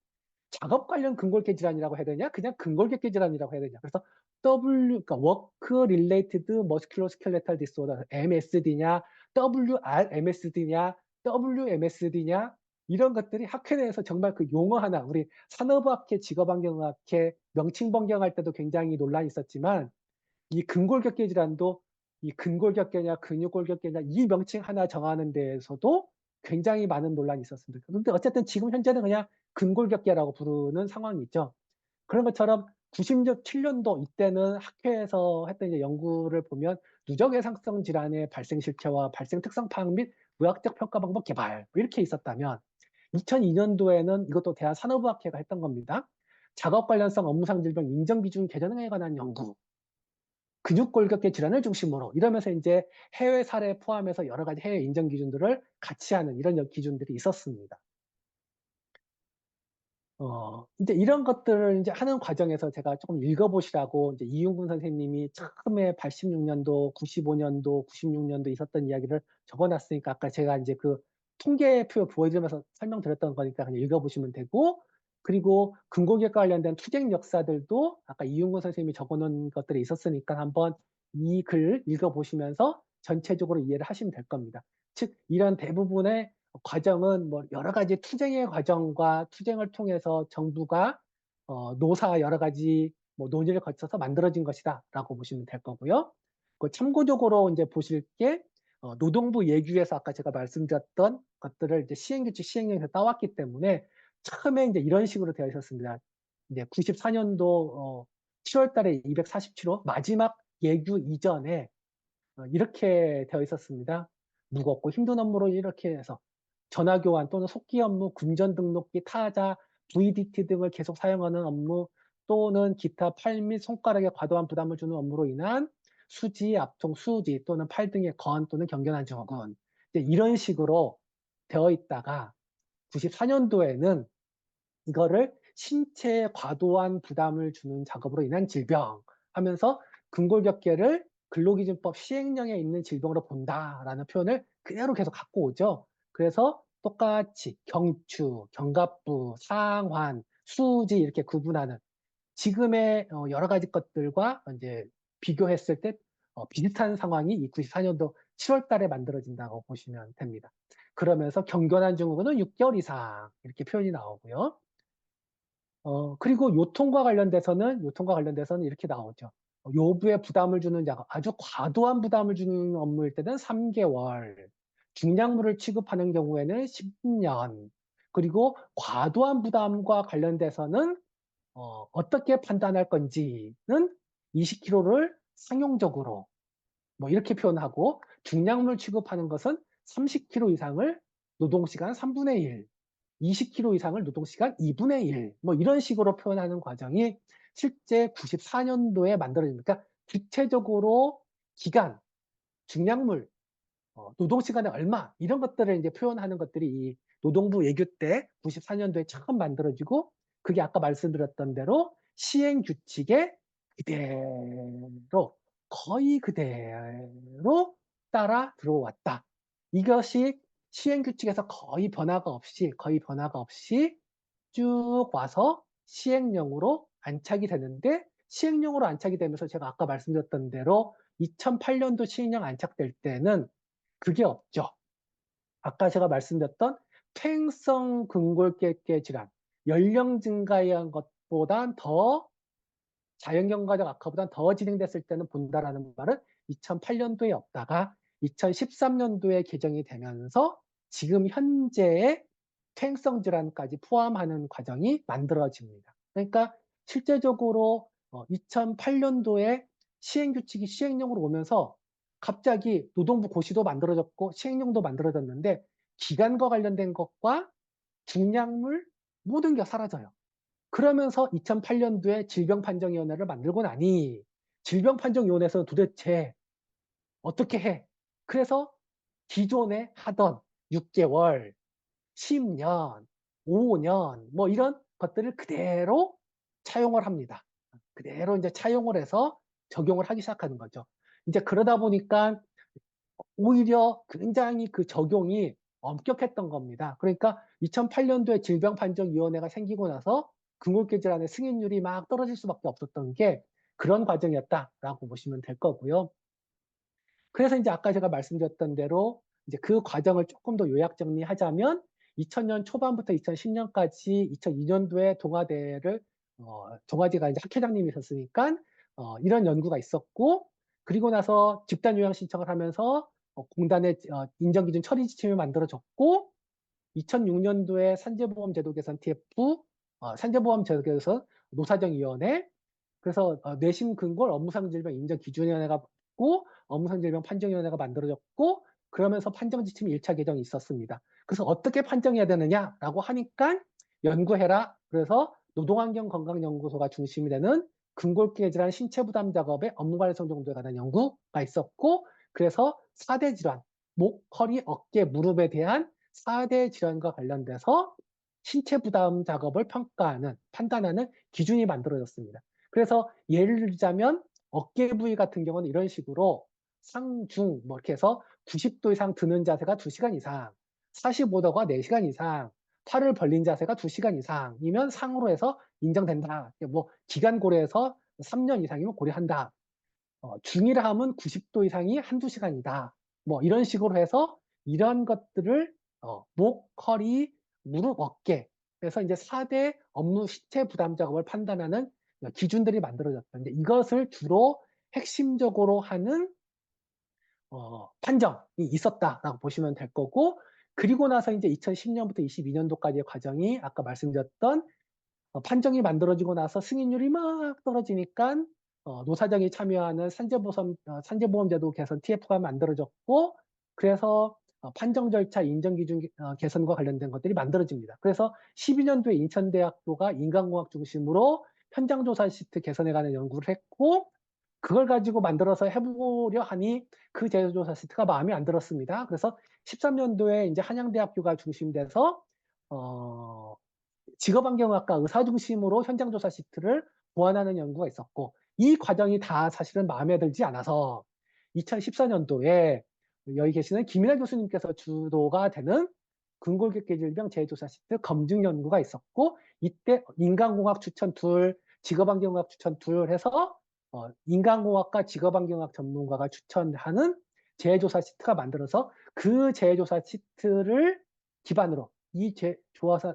작업 관련 근골격 질환이라고 해야 되냐, 그냥 근골격계 질환이라고 해야 되냐. 그래서 그러니까 Work Related Musculoskeletal Disorder, MSD냐, WRMSD냐, WMSD냐, 이런 것들이 학회 내에서 정말 그 용어 하나 우리 산업의학회, 직업환경의학회 명칭 변경할 때도 굉장히 논란이 있었지만 이 근골격계 질환도 이 근골격계냐 근육골격계냐 이 명칭 하나 정하는 데에서도 굉장히 많은 논란이 있었습니다. 그런데 어쨌든 지금 현재는 그냥 근골격계라고 부르는 상황이죠. 그런 것처럼 97년도 이때는 학회에서 했던 이제 연구를 보면 누적 외상성 질환의 발생 실체와 발생 특성 파악 및 의학적 평가 방법 개발 뭐 이렇게 있었다면 2002년도에는 이것도 대한산업의학회가 했던 겁니다. 작업 관련성 업무상 질병 인정 기준 개선에 관한 연구, 근육골격계 질환을 중심으로 이러면서 이제 해외 사례 포함해서 여러 가지 해외 인정 기준들을 같이 하는 이런 기준들이 있었습니다. 인제 이런 것들을 인제 하는 과정에서 제가 쪼끔 읽어보시라고 인제 이윤근 선생님이 처음에 86년도, 95년도, 96년도 있었던 이야기를 적어 놨으니까 아까 제가 인제 그 통계표 보여드리면서 설명드렸던 거니까 그냥 읽어보시면 되고, 그리고 근골격과 관련된 투쟁 역사들도 아까 이윤근 선생님이 적어 놓은 것들이 있었으니까 한번 이 글 읽어보시면서 전체적으로 이해를 하시면 될 겁니다. 즉 이런 대부분의 과정은 뭐 여러 가지 투쟁의 과정과 투쟁을 통해서 정부가 노사 여러 가지 뭐 논의를 거쳐서 만들어진 것이다라고 보시면 될 거고요. 그 참고적으로 인제 보실 게 노동부 예규에서 아까 제가 말씀드렸던 것들을 이제 시행규칙 시행령에서 따왔기 때문에 처음에 인제 이런 식으로 되어 있었습니다. 이제 94년도 7월 달에 247호 마지막 예규 이전에 이렇게 되어 있었습니다. 무겁고 힘든 업무로 이렇게 해서 전화 교환 또는 속기 업무, 금전 등록기, 타자, VDT 등을 계속 사용하는 업무 또는 기타 팔 및 손가락에 과도한 부담을 주는 업무로 인한 수지, 압통, 수지 또는 팔 등의 건 또는 경견한 증후군 이런 식으로 되어 있다가 94년도에는 이거를 신체에 과도한 부담을 주는 작업으로 인한 질병 하면서 근골격계를 근로기준법 시행령에 있는 질병으로 본다라는 표현을 그대로 계속 갖고 오죠. 그래서 똑같이 경추, 견갑부, 상환, 수지 이렇게 구분하는 지금의 여러 가지 것들과 인제 비교했을 때 비슷한 상황이 이 94년도 7월 달에 만들어진다고 보시면 됩니다. 그러면서 경견한 증후군은 6개월 이상 이렇게 표현이 나오고요. 그리고 요통과 관련돼서는 이렇게 나오죠. 요부에 부담을 주는 약 아주 과도한 부담을 주는 업무일 때는 3개월, 중량물을 취급하는 경우에는 10년, 그리고 과도한 부담과 관련돼서는 어떻게 판단할 건지는 20kg를 상용적으로 뭐 이렇게 표현하고, 중량물 취급하는 것은 30kg 이상을 노동시간 3분의 1, 20kg 이상을 노동시간 2분의 1, 뭐 이런 식으로 표현하는 과정이 실제 94년도에 만들어집니다. 그러니까 구체적으로 기간, 중량물, 노동시간이 얼마 이런 것들을 이제 표현하는 것들이 이 노동부 예규 때 94년도에 처음 만들어지고, 그게 아까 말씀드렸던 대로 시행 규칙에 그대로 거의 그대로 따라 들어왔다. 이것이 시행 규칙에서 거의 변화가 없이 쭉 와서 시행령으로 안착이 되는데, 시행령으로 안착이 되면서 제가 아까 말씀드렸던 대로 2008년도 시행령 안착될 때는 그게 없죠. 아까 제가 말씀드렸던 퇴행성 근골격계 질환, 연령 증가에 의한 것보단 더 자연경과적 악화보단 더 진행됐을 때는 본다라는 말은 2008년도에 없다가 2013년도에 개정이 되면서 지금 현재의 퇴행성 질환까지 포함하는 과정이 만들어집니다. 그러니까 실제적으로 2008년도에 시행규칙이 시행령으로 오면서 갑자기 노동부 고시도 만들어졌고 시행령도 만들어졌는데 기간과 관련된 것과 중량물 모든 게 사라져요. 그러면서 2008년도에 질병판정위원회를 만들고 나니 질병판정위원회에서는 도대체 어떻게 해? 그래서 기존에 하던 6개월, 10년, 5년 뭐 이런 것들을 그대로 차용을 합니다. 그대로 인제 차용을 해서 적용을 하기 시작하는 거죠. 인제 그러다 보니까 오히려 굉장히 그 적용이 엄격했던 겁니다. 그러니까 2008년도에 질병판정위원회가 생기고 나서 근골격 질환의 승인율이 막 떨어질 수밖에 없었던 게 그런 과정이었다라고 보시면 될 거고요. 그래서 인제 아까 제가 말씀드렸던 대로 이제 그 과정을 쪼끔 더 요약 정리하자면 2000년 초반부터 2010년까지 2002년도에 동아제가 이제 학회장님이셨으니까 이런 연구가 있었고, 그리고 나서 집단 요양 신청을 하면서 공단의 인정기준 처리 지침을 만들어졌고, 2006년도에 산재보험제도 개선 TF, 산재보험제도 개선 노사정위원회, 그래서 뇌심 근골 업무상 질병 인정 기준위원회가 있고, 업무상 질병 판정위원회가 만들어졌고, 그러면서 판정 지침이 1차 개정이 있었습니다. 그래서 어떻게 판정해야 되느냐라고 하니까 연구해라. 그래서 노동환경건강연구소가 중심이 되는 근골격 질환 신체 부담 작업의 업무 발성 정도에 관한 연구가 있었고, 그래서 4대 질환, 목, 허리, 어깨, 무릎에 대한 4대 질환과 관련돼서 신체 부담 작업을 판단하는 기준이 만들어졌습니다. 그래서 예를 들자면 어깨 부위 같은 경우는 이런 식으로 상, 중, 뭐 이렇게 해서 90도 이상 드는 자세가 2시간 이상, 45도가 4시간 이상, 팔을 벌린 자세가 2시간 이상이면 상으로 해서 인정된다. 뭐 기간 고려해서 3년 이상이면 고려한다. 중이라 하면 90도 이상이 한두 시간이다. 뭐 이런 식으로 해서 이런 것들을 목, 허리, 무릎, 어깨, 그래서 이제 4대 업무 신체 부담 작업을 판단하는 기준들이 만들어졌는데, 이것을 주로 핵심적으로 하는 판정이 있었다라고 보시면 될 거고, 그리고 나서 이제 2010년부터 22년도까지의 과정이 아까 말씀드렸던 판정이 만들어지고 나서 승인율이 막 떨어지니까 노사정이 참여하는 산재보험제도 개선 TF가 만들어졌고, 그래서 판정 절차 인정 기준 개선과 관련된 것들이 만들어집니다. 그래서 12년도에 인천대학교가 인간공학 중심으로 현장조사 시트 개선에 관한 연구를 했고, 그걸 가지고 만들어서 해보려 하니 그 제조조사 시트가 마음에 안 들었습니다. 그래서 13년도에 이제 한양대학교가 중심돼서 직업환경학과 의사 중심으로 현장조사 시트를 보완하는 연구가 있었고, 이 과정이 다 사실은 마음에 들지 않아서 2014년도에 여기 계시는 김인하 교수님께서 주도가 되는 근골격계질병 재조사 시트 검증 연구가 있었고, 이때 인간공학 추천 둘, 직업환경학 추천 둘 해서 인간공학과 직업환경학 전문가가 추천하는 재조사 시트가 만들어서 그 재조사 시트를 기반으로 이 재조사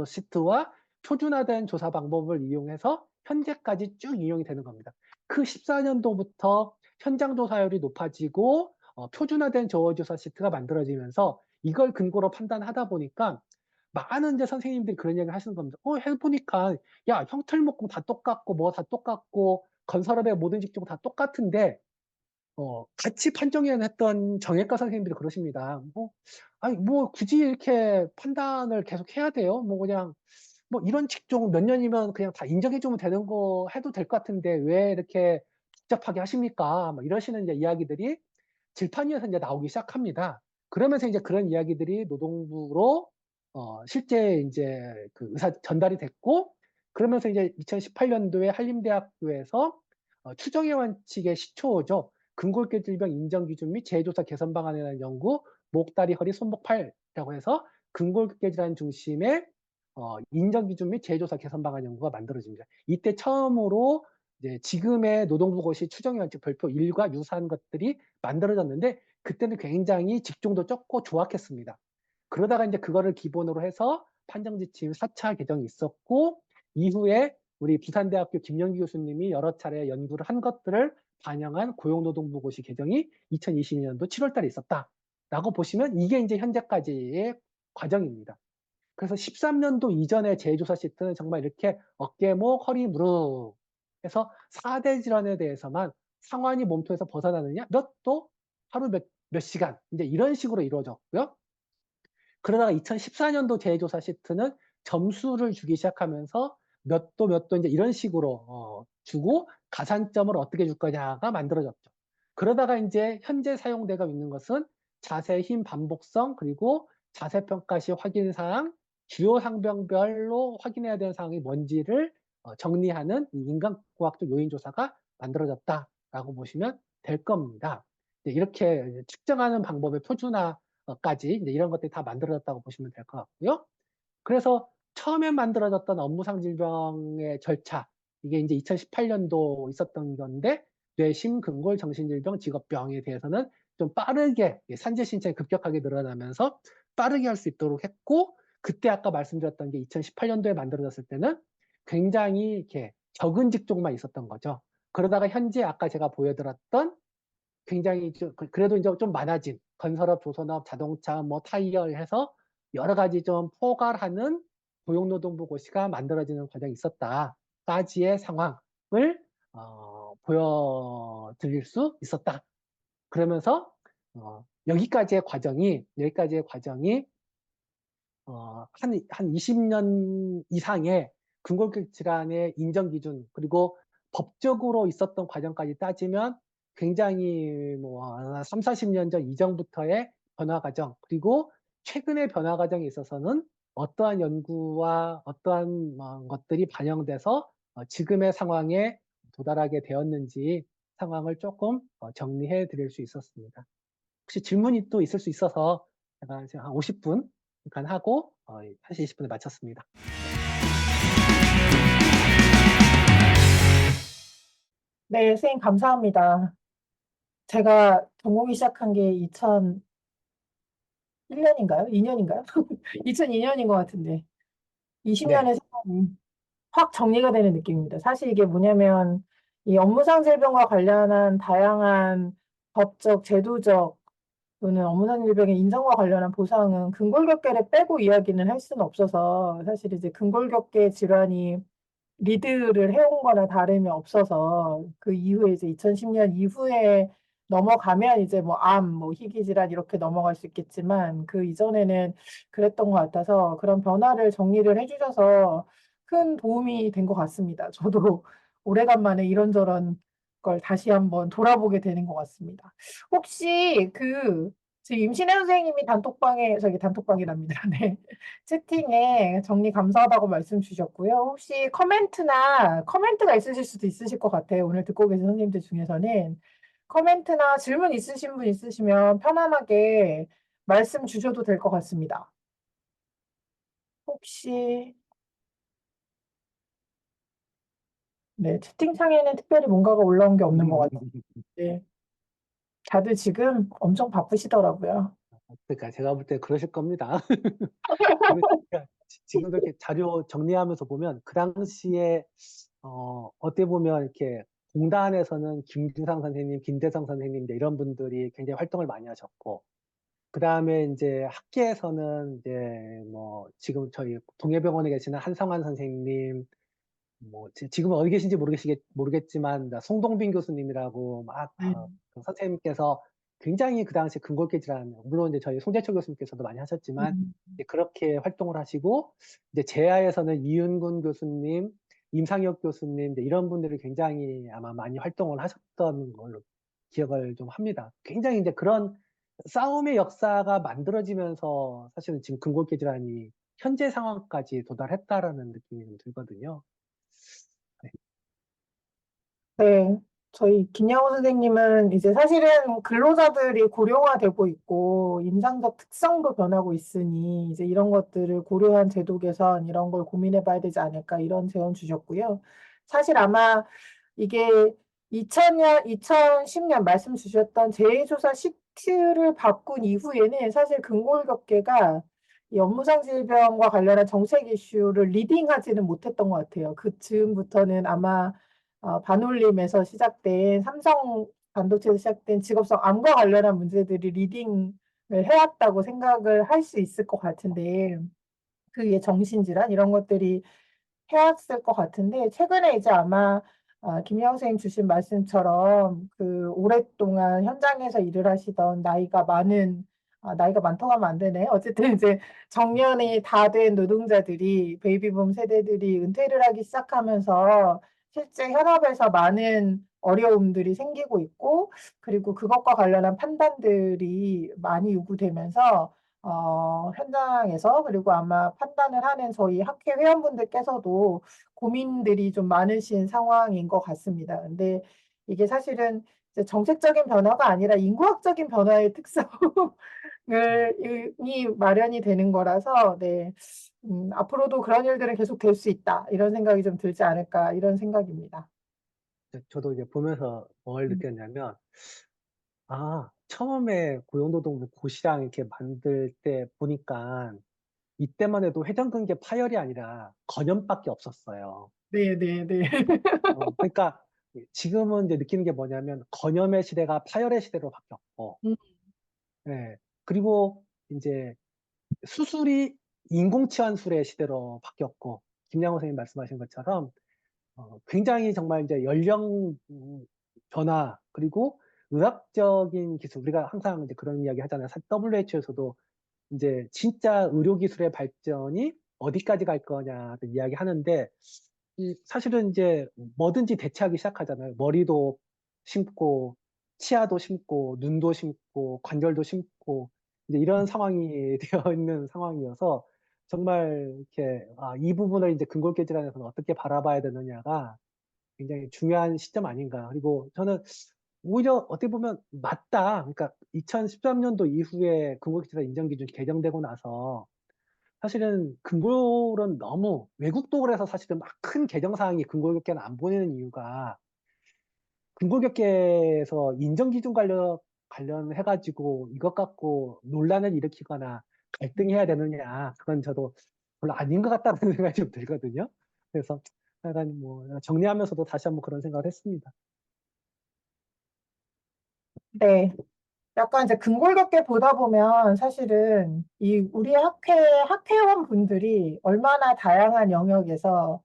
시트와 표준화된 조사 방법을 이용해서 현재까지 쭉 이용이 되는 겁니다. 그 14년도부터 현장 조사율이 높아지고 표준화된 조사 시트가 만들어지면서 이걸 근거로 판단하다 보니까 많은 이제 선생님들이 그런 얘기를 하시는 겁니다. 해보니까 야, 형틀목공 다 똑같고 뭐 다 똑같고 건설업의 모든 직종 다 똑같은데 같이 판정위원 했던 정형외과 선생님들이 그러십니다. 아니, 뭐, 굳이 이렇게 판단을 계속 해야 돼요? 뭐, 그냥, 뭐, 이런 직종 몇 년이면 그냥 다 인정해주면 되는 거 해도 될 것 같은데, 왜 이렇게 복잡하게 하십니까? 뭐, 이러시는 이제 이야기들이 질판 위에서 이제 나오기 시작합니다. 그러면서 이제 그런 이야기들이 노동부로, 실제 이제 그 의사 전달이 됐고, 그러면서 이제 2018년도에 한림대학교에서 추정의 원칙의 시초죠. 근골격 질병 인정 기준 및 재조사 개선 방안에 대한 연구, 목, 다리, 허리, 손목, 팔이라고 해서 근골격 질환 중심의 인정 기준 및 재조사 개선 방안 연구가 만들어집니다. 이때 처음으로 이제 지금의 노동부고시 추정의 원칙 별표 1과 유사한 것들이 만들어졌는데, 그때는 굉장히 직종도 적고 조악했습니다. 그러다가 이제 그거를 기본으로 해서 판정지침 4차 개정이 있었고, 이후에 우리 부산대학교 김영기 교수님이 여러 차례 연구를 한 것들을 반영한 고용노동부고시 개정이 2022년도 7월 달에 있었다라고 보시면 이게 이제 현재까지의 과정입니다. 그래서 13년도 이전의 재조사 시트는 정말 이렇게 어깨, 목, 허리, 무릎 해서 4대 질환에 대해서만 상완이 몸통에서 벗어나느냐, 몇 도, 하루 몇 시간, 이제 이런 식으로 이루어졌고요. 그러다가 2014년도 재조사 시트는 점수를 주기 시작하면서 몇 도 이제 이런 식으로 주고 가산점을 어떻게 줄 거냐가 만들어졌죠. 그러다가 이제 현재 사용되고 있는 것은 자세, 힘, 반복성, 그리고 자세 평가 시 확인 사항, 주요 상병별로 확인해야 되는 사항이 뭔지를 정리하는 이 인간공학적 요인 조사가 만들어졌다라고 보시면 될 겁니다. 이렇게 측정하는 방법의 표준화까지 이제 이런 것들이 다 만들어졌다고 보시면 될 것 같고요. 그래서 처음에 만들어졌던 업무상 질병의 절차, 이게 이제 2018년도 있었던 건데, 뇌 심근골 정신질병 직업병에 대해서는 좀 빠르게 산재 신청이 급격하게 늘어나면서 빠르게 할 수 있도록 했고, 그때 아까 말씀드렸던 게 2018년도에 만들어졌을 때는 굉장히 이렇게 적은 직종만 있었던 거죠. 그러다가 현재 아까 제가 보여드렸던 굉장히 좀 그래도 이제 좀 많아진 건설업, 조선업, 자동차, 뭐 타이어 해서 여러 가지 좀 포괄하는 고용노동부 고시가 만들어지는 과정이 있었다까지의 상황을 보여드릴 수 있었다. 그러면서 여기까지의 과정이 한 20년 이상의 근골격 질환의 인정 기준, 그리고 법적으로 있었던 과정까지 따지면 굉장히 뭐 3, 40년 전 이전부터의 변화 과정, 그리고 최근의 변화 과정에 있어서는 어떠한 연구와 어떠한 것들이 반영돼서 지금의 상황에 도달하게 되었는지 상황을 조금 정리해 드릴 수 있었습니다. 혹시 질문이 또 있을 수 있어서 제가 지금 한 50분 잠깐 하고 1시 20분에 마쳤습니다.
네, 선생님 감사합니다. 제가 전공이 시작한 게 2001년인가요? 2년인가요? 2002년인 것 같은데
네.
20년의 생각이 확 정리가 되는 느낌입니다. 사실 이게 뭐냐면 이 업무상 질병과 관련한 다양한 법적, 제도적 또는 업무상 질병의 인정과 관련한 보상은 근골격계를 빼고 이야기는 할 수는 없어서 사실 이제 근골격계 질환이 리드를 해온 거나 다름이 없어서 그 이후에 이제 2010년 이후에 넘어가면 이제 뭐 암, 뭐 희귀질환 이렇게 넘어갈 수 있겠지만 그 이전에는 그랬던 것 같아서 그런 변화를 정리를 해주셔서 큰 도움이 된 것 같습니다. 저도 오래간만에 이런저런 걸 다시 한번 돌아보게 되는 것 같습니다. 혹시 지금 임신혜 선생님이 단톡방이랍니다. 네. 채팅에 정리 감사하다고 말씀 주셨고요. 혹시 커멘트가 있으실 수도 있으실 것 같아요. 오늘 듣고 계신 선생님들 중에서는 커멘트나 질문 있으신 분 있으시면 편안하게 말씀 주셔도 될 것 같습니다. 혹시 네, 채팅창에는 특별히 뭔가가 올라온 게 없는 것 같아요. 네, 다들 지금 엄청 바쁘시더라고요.
그러니까 제가 볼 때 그러실 겁니다. 그리고 지금도 이렇게 자료 정리하면서 보면 그 당시에 어떻게 보면 이렇게 공단에서는 김주상 선생님, 김대성 선생님 이런 분들이 굉장히 활동을 많이 하셨고, 그 다음에 이제 학계에서는 이제 뭐 지금 저희 동해병원에 계시는 한성환 선생님, 뭐 지금은 어디 계신지 모르겠지만 송동빈 교수님이라고 막
음,
그 선생님께서 굉장히 그 당시 근골계 질환, 물론 이제 저희 송재철 교수님께서도 많이 하셨지만
음,
이제 그렇게 활동을 하시고, 이제 재하에서는 이윤군 교수님, 임상혁 교수님 이런 분들이 굉장히 아마 많이 활동을 하셨던 걸로 기억을 좀 합니다. 굉장히 이제 그런 싸움의 역사가 만들어지면서 사실은 지금 근골계 질환이 현재 상황까지 도달했다라는 느낌이 좀 들거든요. 네.
네, 저희 김양호 선생님은 이제 사실은 근로자들이 고령화되고 있고 임상적 특성도 변하고 있으니 이제 이런 것들을 고려한 제도 개선 이런 걸 고민해 봐야 되지 않을까 이런 제언 주셨고요. 사실 아마 이게 2000년, 2010년 말씀 주셨던 재해조사 시트를 바꾼 이후에는 사실 근골격계가 이 업무상 질병과 관련한 정책 이슈를 리딩하지는 못했던 것 같아요. 그 즈음부터는 아마 반올림에서 시작된 삼성 반도체에서 시작된 직업성 암과 관련한 문제들이 리딩을 해왔다고 생각을 할 수 있을 것 같은데 그게 정신질환 이런 것들이 해왔을 것 같은데 최근에 이제 아마 김희영 선생님 주신 말씀처럼 그 오랫동안 현장에서 일을 하시던 나이가 많다고 하면 안 되네. 어쨌든 이제 정년이 다 된 노동자들이 베이비붐 세대들이 은퇴를 하기 시작하면서 실제 현업에서 많은 어려움들이 생기고 있고 그리고 그것과 관련한 판단들이 많이 요구되면서 현장에서 그리고 아마 판단을 하는 저희 학회 회원분들께서도 고민들이 좀 많으신 상황인 것 같습니다. 근데 이게 사실은 이제 정책적인 변화가 아니라 인구학적인 변화의 이 마련이 되는 거라서, 네, 앞으로도 그런 일들은 계속 될 수 있다. 이런 생각이 좀 들지 않을까, 이런 생각입니다.
저도 이제 보면서 뭘
음.
느꼈냐면, 처음에 고용노동부 고시랑 이렇게 만들 때 보니까 이때만 해도 회전근개 파열이 아니라 건연밖에 없었어요.
네네네.
그러니까 지금은 이제 느끼는 게 뭐냐면 건염의 시대가 파열의 시대로 바뀌었고,
음.
예. 그리고 인제 수술이 인공치환술의 시대로 바뀌었고, 김양호 선생님 말씀하신 것처럼 굉장히 정말 이제 연령 변화, 그리고 의학적인 기술, 우리가 항상 이제 그런 이야기 하잖아요. WHO에서도 인제 진짜 의료 기술의 발전이 어디까지 갈 거냐를 이야기하는데, 사실은 인제 뭐든지 대체하기 시작하잖아요. 머리도 심고 치아도 심고 눈도 심고 관절도 심고 이제 이런 상황이 되어 있는 상황이어서, 정말 이렇게 이 부분을 인제 근골격 질환에서는 어떻게 바라봐야 되느냐가 굉장히 중요한 시점 아닌가. 그리고 저는 오히려 어떻게 보면 맞다. 그러니까 2013년도 이후에 근골격 질환 인정 기준이 개정되고 나서 사실은 근골은 너무 외국도 그래서 사실은 막 큰 개정 사항이 근골격계는 안 보이는 이유가, 근골격계에서 인정 기준 관련해 가지고 이것 갖고 논란을 일으키거나 갈등해야 되느냐, 그건 저도 별로 아닌 것 같다는 생각이 좀 들거든요. 그래서 약간 뭐 정리하면서도 다시 한번 그런 생각을 했습니다.
네. 약간 이제 근골격계 보다 보면 사실은 이 우리 학회원 분들이 얼마나 다양한 영역에서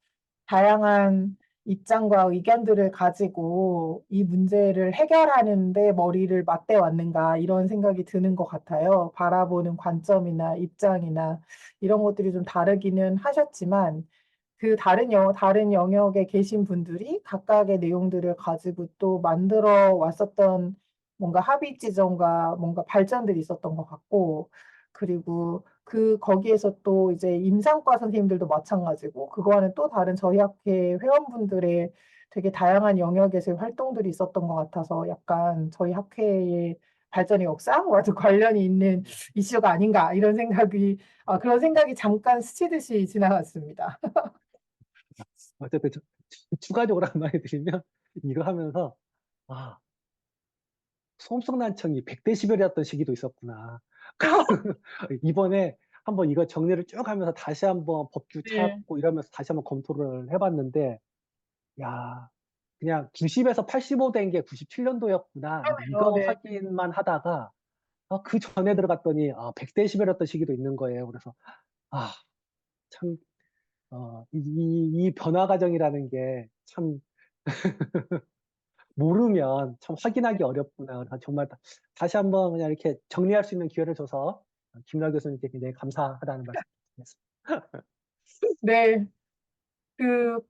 다양한 입장과 의견들을 가지고 이 문제를 해결하는 데 머리를 맞대 왔는가 이런 생각이 드는 것 같아요. 바라보는 관점이나 입장이나 이런 것들이 좀 다르기는 하셨지만 그 다른 영역에 계신 분들이 각각의 내용들을 가지고 또 만들어 왔었던 뭔가 합의 지점과 뭔가 발전들이 있었던 것 같고, 그리고 거기에서 또 이제 임상과 선생님들도 마찬가지고, 그거와는 또 다른 저희 학회 회원분들의 되게 다양한 영역에서의 활동들이 있었던 것 같아서 약간 저희 학회의 발전의 역사와도 관련이 있는 이슈가 아닌가 이런 생각이, 그런 생각이 잠깐 스치듯이 지나갔습니다.
어쨌든 추가적으로 한마디 드리면, 이거 하면서 '아 소음성 난청이 100데시벨이었던 시기도 있었구나.' 이번에 한번 이거 정리를 쭉 하면서 다시 한번 법규
네.
찾고 이러면서 다시 한번 검토를 해 봤는데, 야, 그냥 90에서 85 된 게 97년도였구나. 이제
그러네요.
이거
네.
확인만 하다가 그전에 들어갔더니 100데시벨이었던 시기도 있는 거예요. 그래서 아 참, 이 변화 과정이라는 게 참 모르면 참 확인하기 어렵구나. 그래서 정말 다시 한번 그냥 이렇게 정리할 수 있는 기회를 줘서 김나 교수님께 굉장히 감사하다는 말씀 드리겠습니다.
네.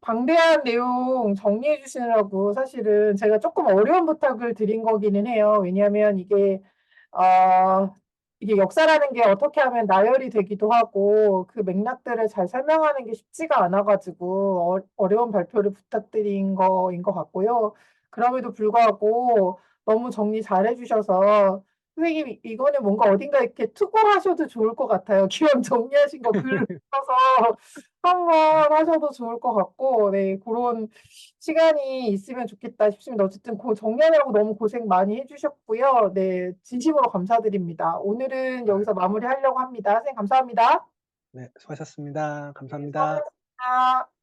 방대한 내용 정리해 주시느라고 사실은 제가 조금 어려운 부탁을 드린 거기는 해요. 왜냐하면 어, 이게 역사라는 게 어떻게 하면 나열이 되기도 하고 그 맥락들을 잘 설명하는 게 쉽지가 않아가지고 어려운 발표를 부탁드린 거인 것 같고요. 그럼에도 불구하고 너무 정리 잘 해주셔서 선생님 이거는 뭔가 어딘가 이렇게 투고하셔도 좋을 것 같아요. 기왕 정리하신 거 글을 써서 한번 하셔도 좋을 것 같고, 네, 그런 시간이 있으면 좋겠다 싶습니다. 어쨌든 정리하느라고 너무 고생 많이 해주셨고요. 네, 진심으로 감사드립니다. 오늘은
아,
여기서 마무리하려고 합니다. 선생님, 감사합니다.
네, 수고하셨습니다.
네,
감사합니다.
수고하셨습니다.